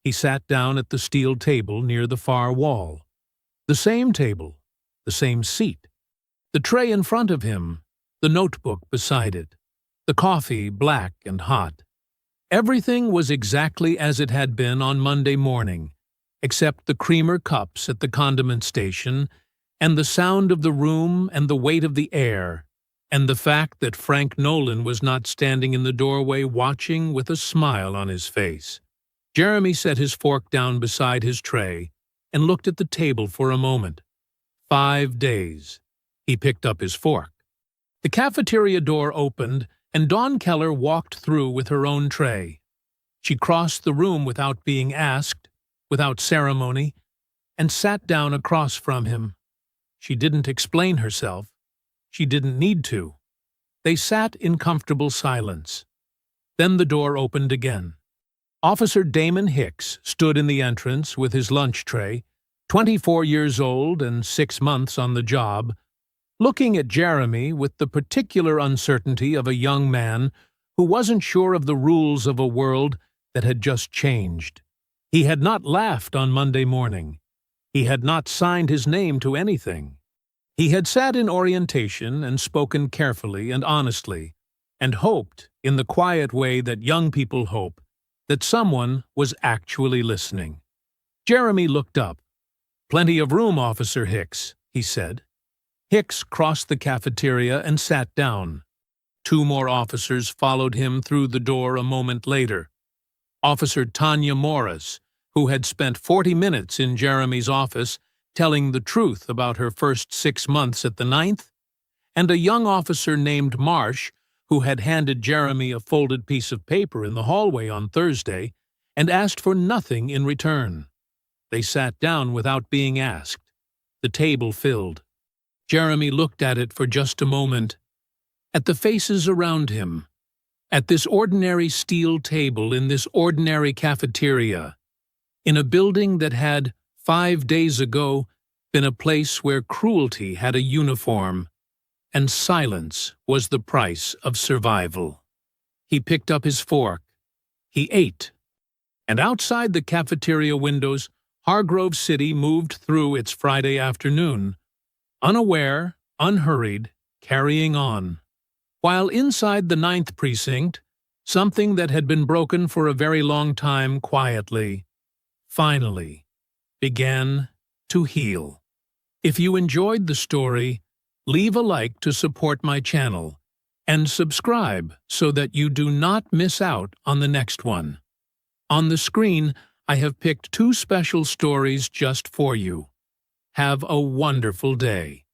He sat down at the steel table near the far wall. The same table, the same seat. The tray in front of him, the notebook beside it, the coffee black and hot. Everything was exactly as it had been on Monday morning, except the creamer cups at the condiment station, and the sound of the room and the weight of the air, and the fact that Frank Nolan was not standing in the doorway watching with a smile on his face. Jeremy set his fork down beside his tray and looked at the table for a moment. 5 days. He picked up his fork. The cafeteria door opened, and Dawn Keller walked through with her own tray. She crossed the room without being asked, without ceremony, and sat down across from him. She didn't explain herself. She didn't need to. They sat in comfortable silence. Then the door opened again. Officer Damon Hicks stood in the entrance with his lunch tray, 24 years old and 6 months on the job, looking at Jeremy with the particular uncertainty of a young man who wasn't sure of the rules of a world that had just changed. He had not laughed on Monday morning. He had not signed his name to anything. He had sat in orientation and spoken carefully and honestly, and hoped, in the quiet way that young people hope, that someone was actually listening. Jeremy looked up. "Plenty of room, Officer Hicks," he said. Hicks crossed the cafeteria and sat down. 2 more officers followed him through the door a moment later. Officer Tanya Morris, who had spent 40 minutes in Jeremy's office telling the truth about her first 6 months at the 9th, and a young officer named Marsh, who had handed Jeremy a folded piece of paper in the hallway on Thursday and asked for nothing in return. They sat down without being asked. The table filled. Jeremy looked at it for just a moment, at the faces around him, at this ordinary steel table in this ordinary cafeteria, in a building that had, 5 days ago, been a place where cruelty had a uniform, and silence was the price of survival. He picked up his fork. He ate. And outside the cafeteria windows, Hargrove City moved through its Friday afternoon, unaware, unhurried, carrying on. While inside the 9th precinct, something that had been broken for a very long time quietly, finally, began to heal. If you enjoyed the story, leave a like to support my channel, and subscribe so that you do not miss out on the next one. On the screen, I have picked 2 special stories just for you. Have a wonderful day.